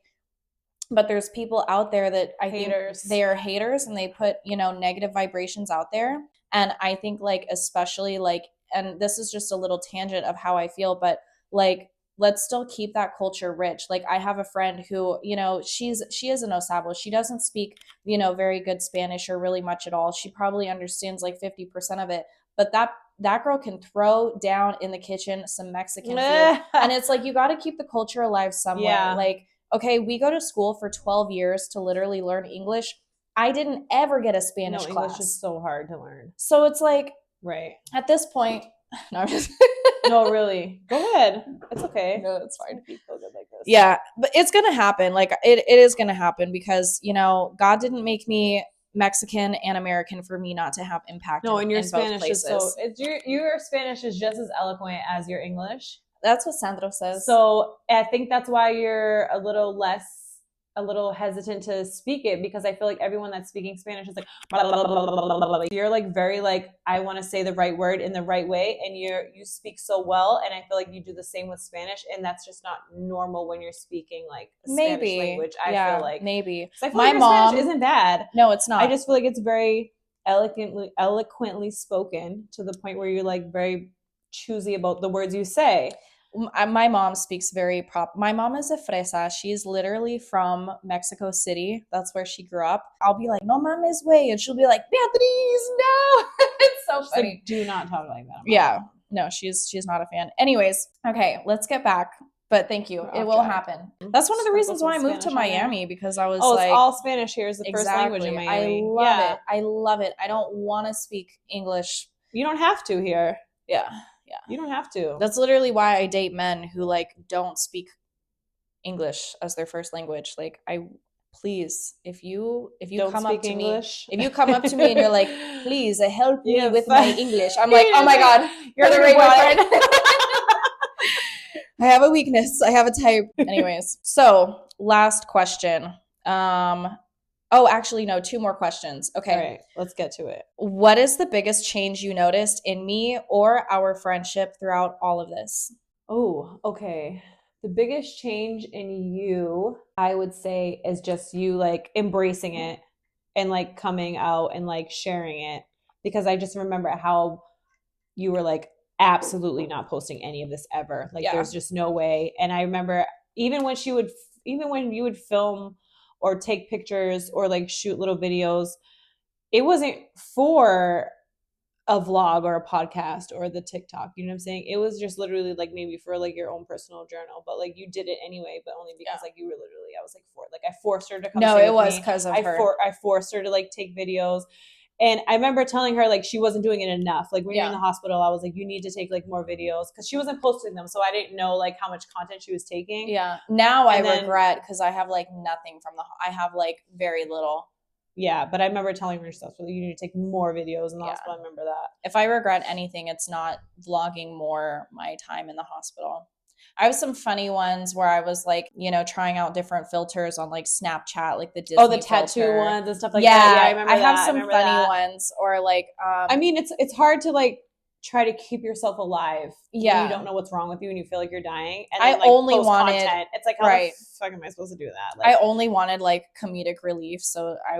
but there's people out there that I think they are haters, and they put, negative vibrations out there. And I think, like, especially, like, and this is just a little tangent of how I feel, but like, let's still keep that culture rich. Like, I have a friend who, she is a no sabo. She doesn't speak, very good Spanish or really much at all. She probably understands like 50% of it, but that girl can throw down in the kitchen some Mexican food. And it's like, you got to keep the culture alive somewhere. Yeah. Like, okay, we go to school for 12 years to literally learn English. I didn't ever get a Spanish class. English is so hard to learn. So it's like, right. At this point, no, I'm just no, really. Go ahead. It's okay. No, it's fine. Be so good like this. Yeah, but it's gonna happen. Like, it is gonna happen, because God didn't make me Mexican and American for me not to have impact. No, and your Spanish is so. Your Spanish is just as eloquent as your English. That's what Sandro says. So I think that's why you're a little hesitant to speak it, because I feel like everyone that's speaking Spanish is like, blah, blah, blah, blah, blah. You're like very like, I want to say the right word in the right way, and you speak so well, and I feel like you do the same with Spanish, and that's just not normal when you're speaking like a Spanish language. I feel like maybe I feel my like mom Spanish isn't bad. No, it's not. I just feel like it's very eloquently spoken to the point where you're like very choosy about the words you say. My mom speaks very my mom is a fresa. She's literally from Mexico City. That's where she grew up. I'll be like, no mames way, and she'll be like, Beatriz, no. It's so She's funny. like, do not talk like that. Yeah, no, she's not a fan. Anyways, okay, let's get back. But thank you. It will happen. That's one of the reasons why I moved to Miami, because I was like, it's all Spanish here is the first language in Miami. I love it. I love it. I don't want to speak English. You don't have to here. Yeah. You don't have to. That's literally why I date men who like don't speak English as their first language. Like, please, if you don't come up to English. If you come up to me and you're like, please help me with my English, I'm like, oh my God, you're the right boyfriend. I have a weakness. I have a type. Anyways, so last question. Oh, actually, no, 2 more questions. Okay. All right, let's get to it. What is the biggest change you noticed in me or our friendship throughout all of this? Oh, okay. The biggest change in you, I would say, is just you like embracing it and like coming out and like sharing it. Because I just remember how you were like absolutely not posting any of this ever. Like there's just no way. And I remember even when you would film or take pictures or like shoot little videos, it wasn't for a vlog or a podcast or the TikTok, you know what I'm saying? It was just literally like maybe for like your own personal journal, but like you did it anyway, but only because like you were literally, I was like, I forced her to come. No, it was because of her. I forced her to like take videos. And I remember telling her like she wasn't doing it enough. Like when you're in the hospital, I was like, you need to take like more videos, because she wasn't posting them. So I didn't know like how much content she was taking. Yeah. Now I regret, because I have like nothing from I have like very little. Yeah. But I remember telling her stuff. So you need to take more videos in the hospital. I remember that. If I regret anything, it's not vlogging more my time in the hospital. I have some funny ones where I was like, you know, trying out different filters on like Snapchat, like the Disney the tattoo filter. ones and stuff like that. Yeah, I remember that. I have some funny ones, or like I mean, it's hard to like try to keep yourself alive. Yeah. You don't know what's wrong with you and you feel like you're dying. And then, like, I only wanted content. It's like, how the fuck am I supposed to do that? Like, I only wanted like comedic relief, so I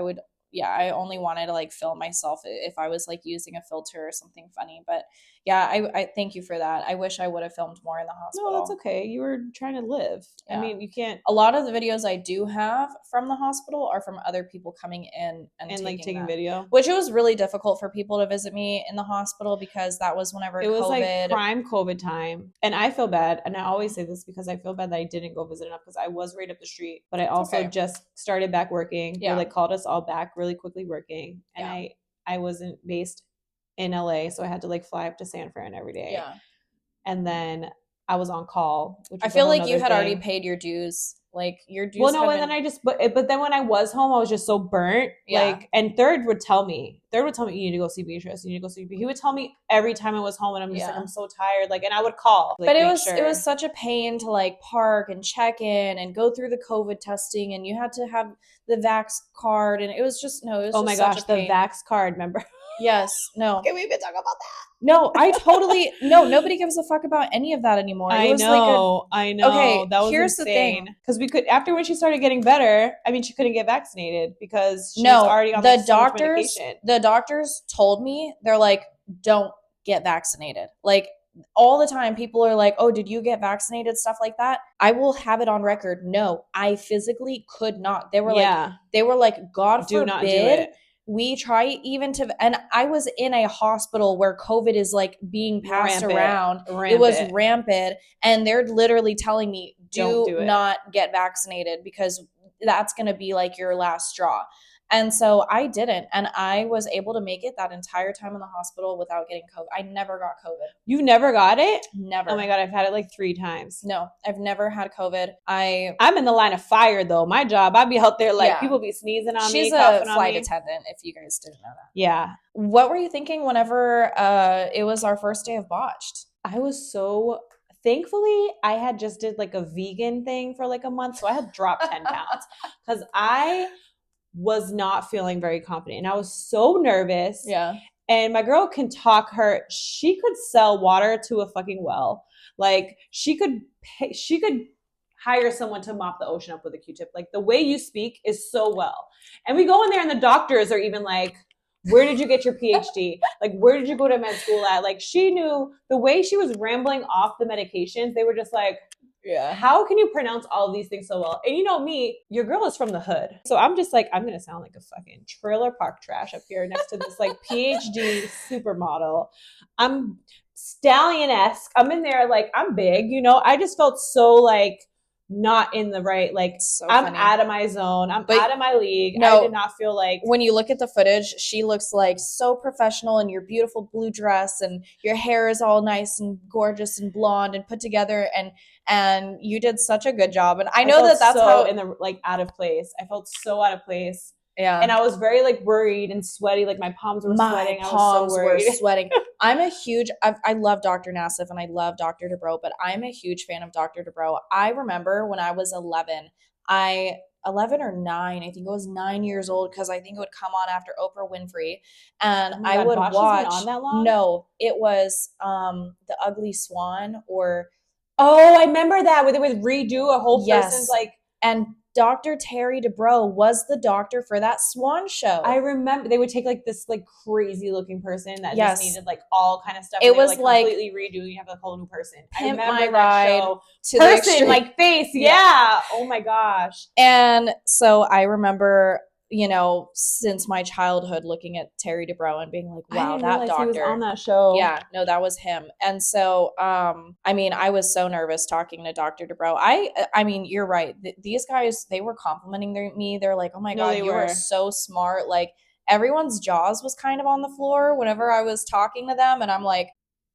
only wanted to like film myself if I was like using a filter or something funny. But yeah, I thank you for that. I wish I would have filmed more in the hospital. No, that's okay. You were trying to live. Yeah. I mean, you can't. A lot of the videos I do have from the hospital are from other people coming in and taking video, which it was really difficult for people to visit me in the hospital, because that was whenever it was like prime COVID time. And I feel bad, and I always say this because I feel bad that I didn't go visit enough, because I was right up the street, but I also just started back working. Yeah. They like called us all back really quickly working, and I wasn't based in LA, so I had to like fly up to San Fran every day. Yeah. And then I was on call, which I feel like you had already paid your dues. Like your dues. Well, no, and then I just but then when I was home, I was just so burnt. Yeah. Like, and Third would tell me, you need to go see Beatrice. You need to go see. He would tell me every time I was home, and I'm just like, I'm so tired. Like, and I would call. Like, but it was such a pain to like park and check in and go through the COVID testing, and you had to have the Vax card, and it was just oh my gosh, the Vax card, remember? Yes. No. Can we even talk about that? No, I totally nobody gives a fuck about any of that anymore. I know. Okay, that was here's insane. Because we could, after when she started getting better, I mean, she couldn't get vaccinated because she was already on the doctors. The doctors told me, they're like, don't get vaccinated. Like all the time, people are like, oh, did you get vaccinated? Stuff like that. I will have it on record. No, I physically could not. They were like, God do forbid. Not do it. We try even to, and I was in a hospital where COVID is like being passed around. It was rampant. And they're literally telling me, do not get vaccinated, because that's going to be like your last straw. And so I didn't. And I was able to make it that entire time in the hospital without getting COVID. I never got COVID. You've never got it? Never. Oh my God, I've had it like 3 times. No, I've never had COVID. I'm in the line of fire though. My job, I'd be out there like people be sneezing on me. She's a flight attendant, if you guys didn't know that. Yeah. What were you thinking whenever it was our first day of Botched? I was so... Thankfully, I had just did like a vegan thing for like a month. So I had dropped 10 pounds because I was not feeling very confident. And I was so nervous. Yeah. And my girl can talk she could sell water to a fucking well. Like she could hire someone to mop the ocean up with a Q-tip. Like the way you speak is so well. And we go in there and the doctors are even like, Where did you get your PhD? Like, where did you go to med school at? Like, she knew the way she was rambling off the medications. They were just like, Yeah. how can you pronounce all of these things so well? And you know me, your girl is from the hood. So I'm just like, I'm going to sound like a fucking trailer park trash up here next to this like PhD supermodel. I'm stallion-esque. I'm in there like, I'm big, you know? I just felt so like not in the right, like So I'm funny. out of my zone. I'm But out of my league. no, I did not feel like when you look at the footage, she looks like so professional in your beautiful blue dress, and your hair is all nice and gorgeous and blonde and put together, and you did such a good job. And I know felt that's so how in the like out of place. I felt so out of place. yeah. And I was very like worried and sweaty. Like my palms were sweating. My palms I were was so worried. sweating. I'm a huge, I love Dr. Nassif and I love Dr. Dubrow, but I'm a huge fan of Dr. Dubrow. I remember when I was 11, 11 or 9, I think it was 9 years old, because I think it would come on after Oprah Winfrey, and Oh my I God, would Bosch has watch. been on that long? No, it was The Ugly Swan, or Oh, I remember that where they would redo a whole Yes. person's like. And Dr. Terry Dubrow was the doctor for that Swan show. I remember they would take like this like crazy looking person that Yes. just needed like all kind of stuff. It and they was would, like completely redo. You have a whole new person. I Pimp remember My that Ride show. to the Person extreme. like face, Yeah. yeah. Oh my gosh. And so I remember, you know, since my childhood, looking at Terry Dubrow and being like, wow, I didn't that realize doctor. he was on that show. Yeah, no, that was him. And so, I mean, I was so nervous talking to Dr. Dubrow. I mean, you're right. These guys, they were complimenting me. They're like, oh my God, you are so smart. Like, everyone's jaws was kind of on the floor whenever I was talking to them. And I'm like,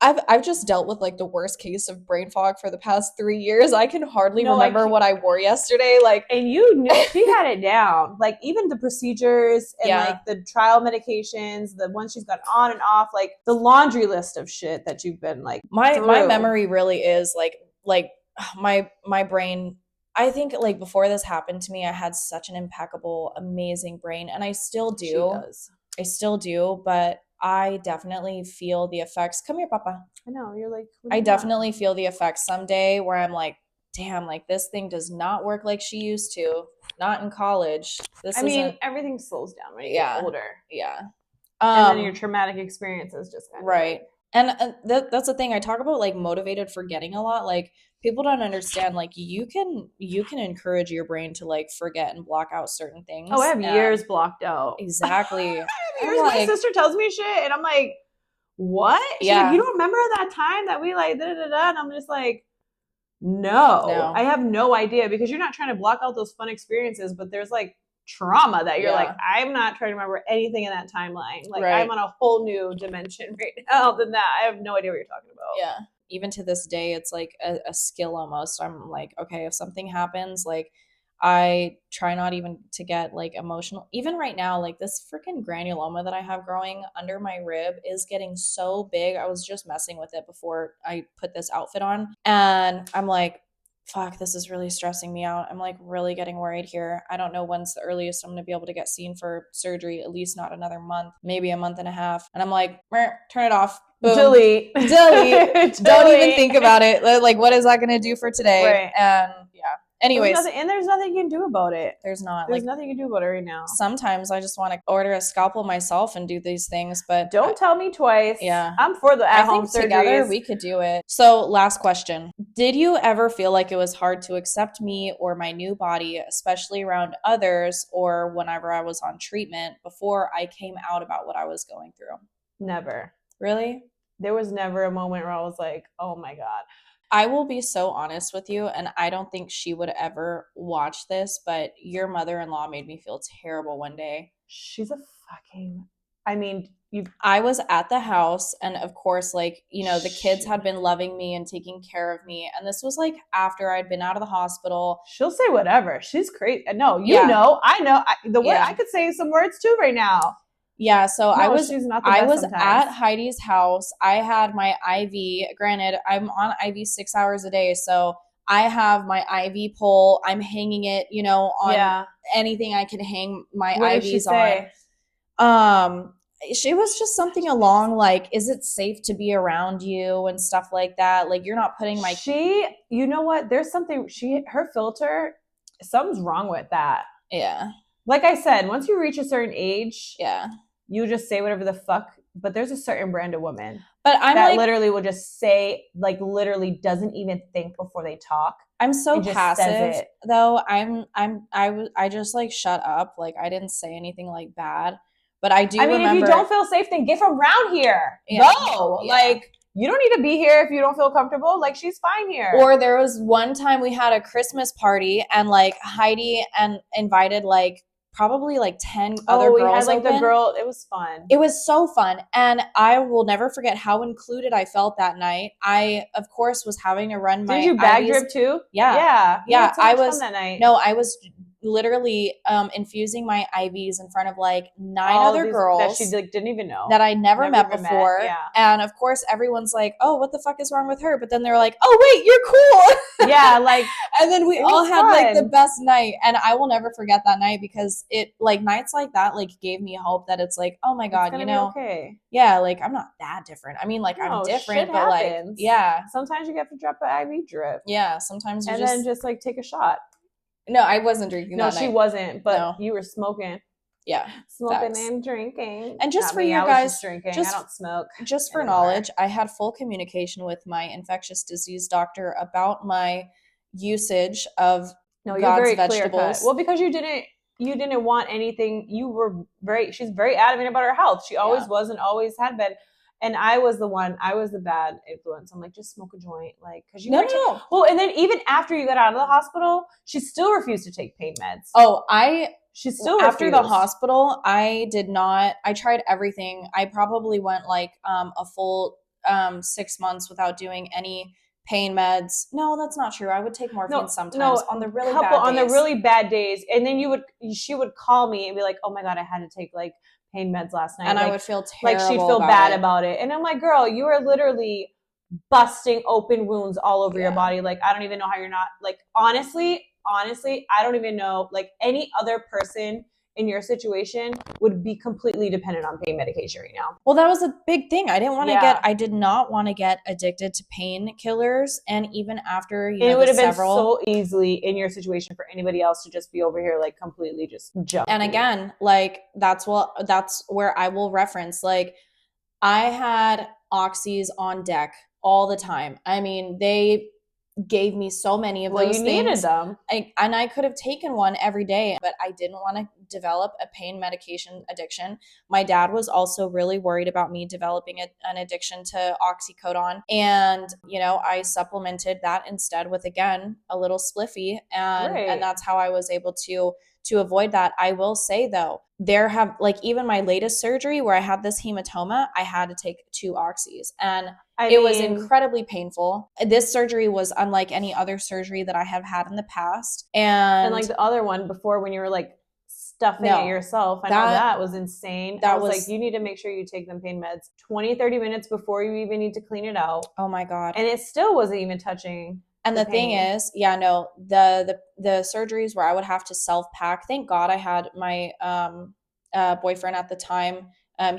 I've just dealt with like the worst case of brain fog for the past 3 years. I can hardly remember what I wore yesterday. Like, and you knew she had it down. Like even the procedures and Yeah. like the trial medications, the ones she's got on and off, like the laundry list of shit that you've been like. my through. memory really is like my brain. I think like before this happened to me, I had such an impeccable, amazing brain, and I still do. She does. I still do, but I definitely feel the effects. Come here, Papa. I know, you're like, I definitely feel the effects someday where I'm like, damn, like this thing does not work like she used to. Not in college. I mean, everything slows down when you get older. Yeah. And then your traumatic experiences just kind of right. And that's the thing. I talk about like motivated forgetting a lot. Like people don't understand. Like you can encourage your brain to like forget and block out certain things. Oh, I have years blocked out. Exactly. My sister tells me shit, and I'm like, what? She's like, you don't remember that time that we like da da da? And I'm just like, no, I have no idea, because you're not trying to block out those fun experiences, but there's like trauma that you're like, I'm not trying to remember anything in that timeline. Like I'm on a whole new dimension right now than that. I have no idea what you're talking about. Yeah. Even to this day, it's like a skill almost. I'm like, okay, if something happens, like I try not even to get like emotional. Even right now, like this freaking granuloma that I have growing under my rib is getting so big. I was just messing with it before I put this outfit on. And I'm like, fuck, this is really stressing me out. I'm like really getting worried here. I don't know when's the earliest I'm going to be able to get seen for surgery, at least not another month, maybe a month and a half. And I'm like, turn it off. Boom. Delete. Don't even think about it. Like, what is that going to do for today? Right. And yeah. Anyways. There's nothing you can do about it. There's not. There's nothing you can do about it right now. Sometimes I just want to order a scalpel myself and do these things, but don't tell me twice. Yeah. I'm for the at-home surgeries. Together we could do it. So last question. Did you ever feel like it was hard to accept me or my new body, especially around others or whenever I was on treatment before I came out about what I was going through? Never. Really? There was never a moment where I was like, oh my God. I will be so honest with you, and I don't think she would ever watch this, but your mother-in-law made me feel terrible one day. She's a fucking, I mean, I was at the house, and of course, like, you know, the kids had been loving me and taking care of me, and this was like after I'd been out of the hospital. She'll say whatever. She's crazy. No, know, I know. I could say some words too right now. Yeah, so no, I was sometimes. at Heidi's house. I had my IV. Granted, I'm on IV 6 hours a day, so I have my IV pole. I'm hanging it, you know, on anything I can hang my IVs on. She was just something along like, is it safe to be around you and stuff like that? Like you're not putting my you know what? There's something her filter, something's wrong with that. Yeah. Like I said, once you reach a certain age, you just say whatever the fuck. But there's a certain brand of woman But I'm that like, literally will just say, like, literally doesn't even think before they talk. I'm so It just says passive it. though. I just like shut up. Like I didn't say anything like bad, but I do. I mean, remember, if you don't feel safe, then get from around here. Yeah. Go. Yeah. Like, you don't need to be here if you don't feel comfortable. Like, she's fine here. Or there was one time we had a Christmas party and like Heidi and invited like probably like 10 other girls. We had like open. the girl. It was fun. It was so fun. And I will never forget how included I felt that night. I, of course, was having to run my Did you bag IVs. drip too? Yeah. Yeah. So I was that night. No, I was literally infusing my IVs in front of like 9 other girls that she like didn't even know, that I never met before. Yeah. And of course everyone's like, oh, what the fuck is wrong with her? But then they're like, oh wait, you're cool. Yeah, like, and then we all had like the best night. And I will never forget that night because it like nights like that like gave me hope that it's like, oh my God, you know, okay. Yeah, like I'm not that different. I mean, like I'm different, but happens. Like, yeah. Sometimes you have to drop an IV drip. Yeah, sometimes you then just like take a shot. No, I wasn't drinking that night. No, she wasn't, but you were smoking. Yeah. Smoking and drinking. And just for you guys, drinking. I don't smoke. Just for knowledge, I had full communication with my infectious disease doctor about my usage of God's vegetables. Well, because you didn't want anything. She's very adamant about her health. She always was and always had been. And I was the bad influence. I'm like, just smoke a joint. Like, cause you No. Well, and then even after you got out of the hospital, she still refused to take pain meds. Oh, she still after the hospital, I did not, I tried everything. I probably went like a full 6 months without doing any pain meds. No, that's not true. I would take morphine sometimes on the really bad days. On the really bad days. And then she would call me and be like, oh my God, I had to take like pain meds last night. And like, I would feel terrible. Like she'd feel bad about it. And I'm like, girl, you are literally busting open wounds all over your body. Like, I don't even know how you're not, like, honestly, I don't even know, like, any other person in your situation would be completely dependent on pain medication right now. Well, that was a big thing. I did not want to get addicted to painkillers. And even after, it would have been so easily in your situation for anybody else to just be over here, like completely just jump. And again, like that's where I will reference, like I had oxys on deck all the time. I mean, they gave me so many of those things. Needed them. And I could have taken one every day, but I didn't want to develop a pain medication addiction. My dad was also really worried about me developing an addiction to oxycodone. And, I supplemented that instead with, again, a little spliffy. And that's how I was able to avoid that. I will say though, even my latest surgery where I had this hematoma, I had to take 2 oxys and it was incredibly painful. This surgery was unlike any other surgery that I have had in the past. And like the other one before when you were like stuffing it yourself, I know that was insane. That was like, you need to make sure you take them pain meds 20-30 minutes before you even need to clean it out. Oh my God. And it still wasn't even touching. And the thing is, the surgeries where I would have to self-pack, thank God I had my boyfriend at the time.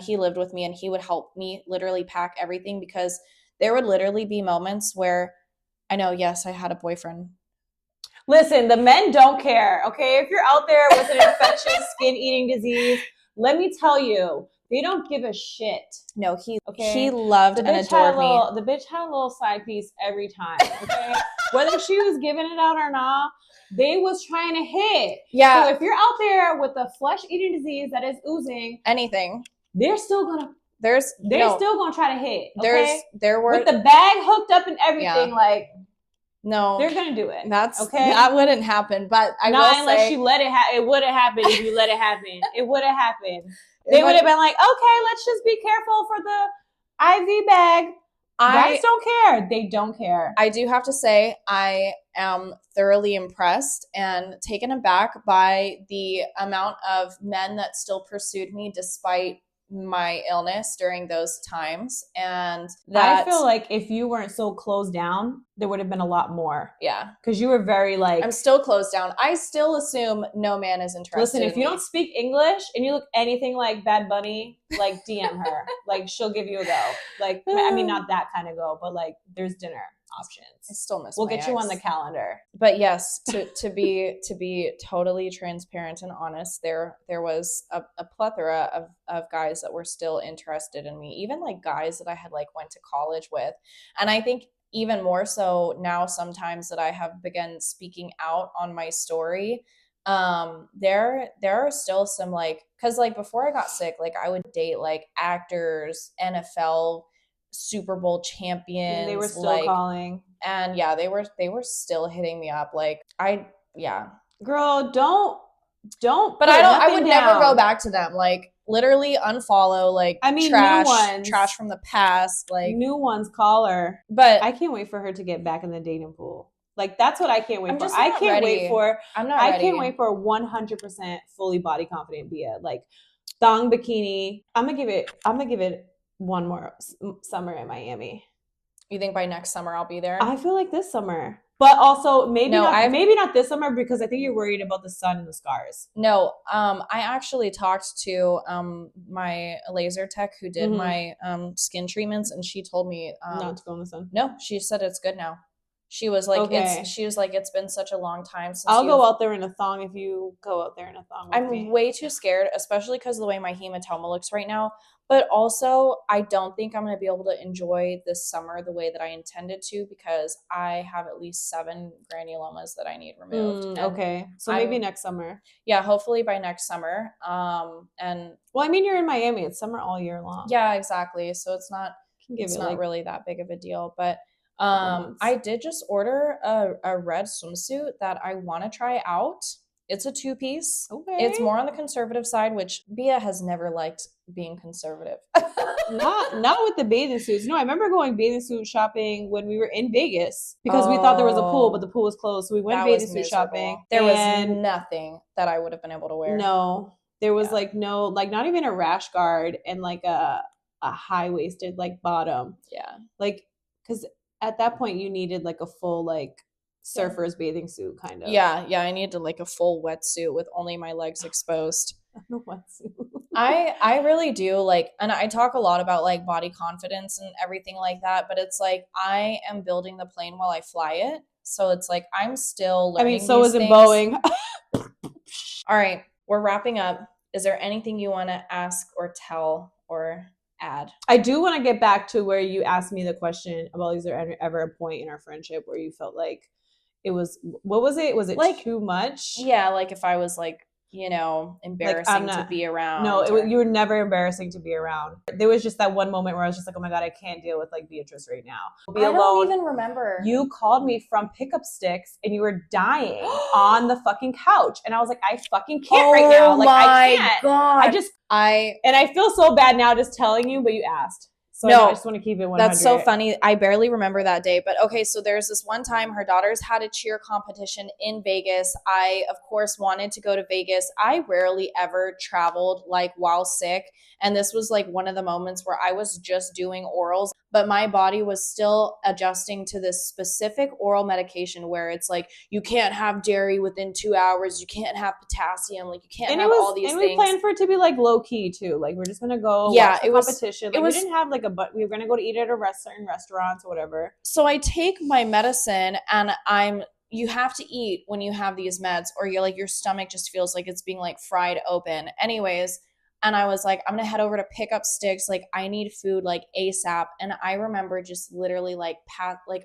He lived with me and he would help me literally pack everything because there would literally be moments where I had a boyfriend. Listen, the men don't care, okay? If you're out there with an infectious skin-eating disease, let me tell you, they don't give a shit. No, he loved and adored me. The bitch had a little side piece every time, okay? Whether she was giving it out or not, they was trying to hit. Yeah. So if you're out there with a flesh-eating disease that is oozing anything, they're still gonna still gonna try to hit. Okay? There were with the bag hooked up and everything, like. No, they're gonna do it. That wouldn't happen. But unless you let it happen. It would have happened if you let it happen. It would have happened. They would have been like, okay, let's just be careful for the IV bag. Guys don't care. They don't care. I do have to say, I am thoroughly impressed and taken aback by the amount of men that still pursued me despite my illness during those times. And I feel like if you weren't so closed down, there would have been a lot more. Yeah. Because you were very like... I'm still closed down. I still assume no man is interested. Listen, if you don't speak English and you look anything like Bad Bunny, like DM her. Like she'll give you a go. Like, I mean, not that kind of go, but like there's dinner options. I still miss We'll my get you on ex. the calendar. But yes, to be totally transparent and honest, there was a plethora of guys that were still interested in me, even like guys that I had like went to college with. And I think even more so now sometimes that I have begun speaking out on my story, there are still some like, because like before I got sick, like I would date like actors, NFL Super Bowl champions, And they were still like, calling. and yeah, they were still hitting me up. Like yeah. Girl, don't. But I would never go back to them. Like literally unfollow. Like I mean, trash from the past. Like new ones call her. But I can't wait for her to get back in the dating pool. Like that's what I can't wait for. I can't wait for. I'm not. I can't wait for 100% fully body confident Bia. Like thong bikini. I'm gonna give it one more summer in Miami. You think by next summer I'll be there? I feel like this summer. But also maybe not this summer because I think you're worried about the sun and the scars. No, I actually talked to my laser tech who did my skin treatments, and she told me not to go in the sun. No, she said it's good now. She was like, it's been such a long time since I'll go out there in a thong if you go out there in a thong with I'm me. way too scared, especially because of the way my hematoma looks right now. But also, I don't think I'm going to be able to enjoy this summer the way that I intended to because I have at least 7 granulomas that I need removed. Okay, so maybe next summer. Yeah, hopefully by next summer. And well, I mean, you're in Miami; it's summer all year long. Yeah, exactly. So it's not really that big of a deal. But I did just order a red swimsuit that I want to try out. It's a 2-piece. Okay. It's more on the conservative side, which Bia has never liked being conservative. not with the bathing suits. No, I remember going bathing suit shopping when we were in Vegas because we thought there was a pool, but the pool was closed. So we went bathing suit shopping. There was nothing that I would have been able to wear. No. There was not even a rash guard and like a high-waisted like bottom. Yeah. Like cuz at that point you needed like a full like surfer's bathing suit kind of. Yeah, I needed like a full wetsuit with only my legs exposed. No wetsuit. I really do like, and I talk a lot about like body confidence and everything like that, but it's like I am building the plane while I fly it. So it's like I'm still learning. I mean, so is it Boeing. All right, we're wrapping up. Is there anything you want to ask or tell or add? I do want to get back to where you asked me the question about is there ever a point in our friendship where you felt like it was, what was it? Was it like too much? Yeah, like if I was like, embarrassing to be around. No, you were never embarrassing to be around. There was just that one moment where I was just like, oh my God, I can't deal with like Beatrice right now. I don't even remember. You called me from Pickup Sticks and you were dying on the fucking couch. And I was like, I fucking can't right now. Like, I can't. God. And I feel so bad now just telling you, but you asked. So I just want to keep it 100. That's so funny. I barely remember that day. But okay, so there's this one time her daughters had a cheer competition in Vegas. I, of course, wanted to go to Vegas. I rarely ever traveled like while sick. And this was like one of the moments where I was just doing orals, but my body was still adjusting to this specific oral medication where it's like, you can't have dairy within 2 hours. You can't have potassium. Like you can't have all these things. And we planned for it to be like low key too. Like we're just going to go watch the competition. Like we didn't have like we were going to go to eat at certain restaurants or whatever. So I take my medicine and you have to eat when you have these meds or you're like, your stomach just feels like it's being like fried open. Anyways. And I was like, I'm going to head over to Pickup Sticks. Like I need food like ASAP. And I remember just literally like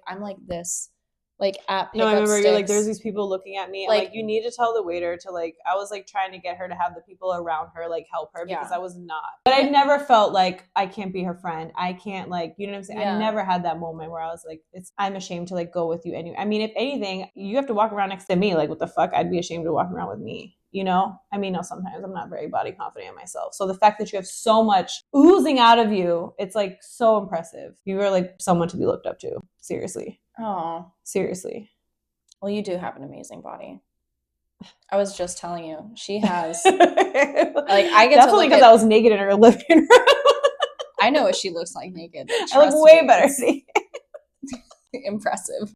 I'm like this, like at Pickup No, I remember Sticks. you're like, there's these people looking at me. Like you need to tell the waiter to like, I was like trying to get her to have the people around her like help her because I was not. But I never felt like I can't be her friend. I can't like, you know what I'm saying? Yeah. I never had that moment where I was like, I'm ashamed to like go with you anyway. I mean, if anything, you have to walk around next to me. Like what the fuck? I'd be ashamed to walk around with me. You know, I mean, no, sometimes I'm not very body confident in myself. So the fact that you have so much oozing out of you, it's like so impressive. You are like someone to be looked up to. Seriously. Oh, seriously. Well, you do have an amazing body. I was just telling you, she has. Like I get that's only because I was naked in her living room. I know what she looks like naked. I look way better. Impressive.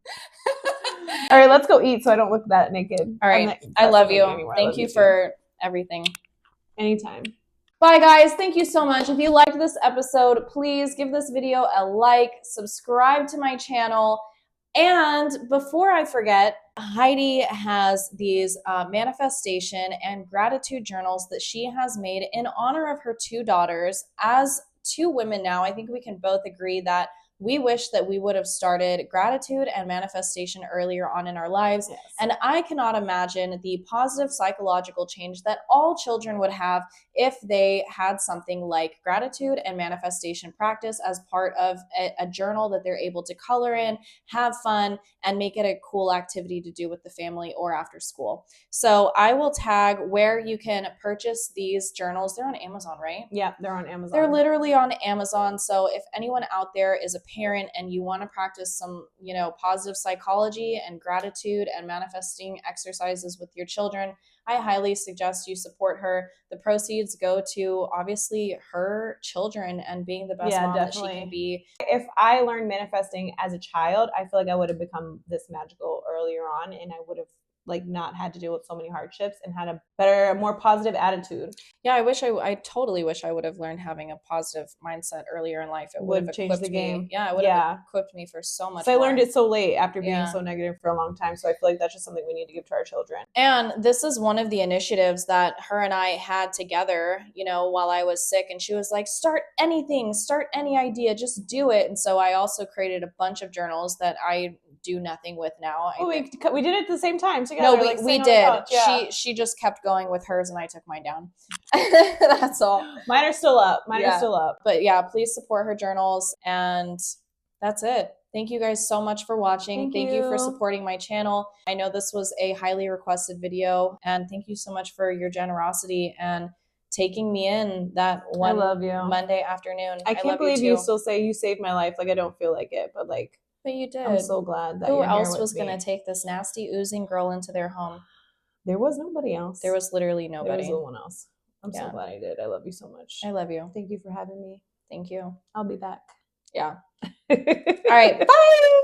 All right, let's go eat so I don't look that naked. All right. I love you. Thank you for everything. Anytime. Bye, guys. Thank you so much. If you liked this episode, please give this video a like, subscribe to my channel. And before I forget, Heidi has these manifestation and gratitude journals that she has made in honor of her two daughters. As two women now, I think we can both agree that we wish that we would have started gratitude and manifestation earlier on in our lives. Yes. And I cannot imagine the positive psychological change that all children would have if they had something like gratitude and manifestation practice as part of a journal that they're able to color in, have fun, and make it a cool activity to do with the family or after school. So I will tag where you can purchase these journals. They're on Amazon, right? Yeah, they're on Amazon. They're literally on Amazon. So if anyone out there is a parent and you want to practice some, positive psychology and gratitude and manifesting exercises with your children, I highly suggest you support her. The proceeds go to obviously her children and being the best mom that she can be. If I learned manifesting as a child, I feel like I would have become this magical earlier on, and I would have not had to deal with so many hardships and had a more positive attitude. Yeah, I totally wish I would have learned having a positive mindset earlier in life. It would have changed the game. Yeah, it would have equipped me for so much. So I learned it so late after being so negative for a long time. So I feel like that's just something we need to give to our children. And this is one of the initiatives that her and I had together, while I was sick. And she was like, start anything, start any idea, just do it. And so I also created a bunch of journals that I do nothing with now. Oh, we did it at the same time together. No, we did. Yeah. She just kept going with hers, and I took mine down. That's all. Mine are still up. But yeah, please support her journals, and that's it. Thank you guys so much for watching. Thank you for supporting my channel. I know this was a highly requested video, and thank you so much for your generosity and taking me in that one Monday afternoon. I can't believe you still say you saved my life. I don't feel like it, but But you did. I'm so glad that Who else was going to take this nasty, oozing girl into their home? There was nobody else. There was literally nobody. There was no one else. I'm so glad I did. I love you so much. I love you. Thank you for having me. Thank you. I'll be back. Yeah. All right. Bye.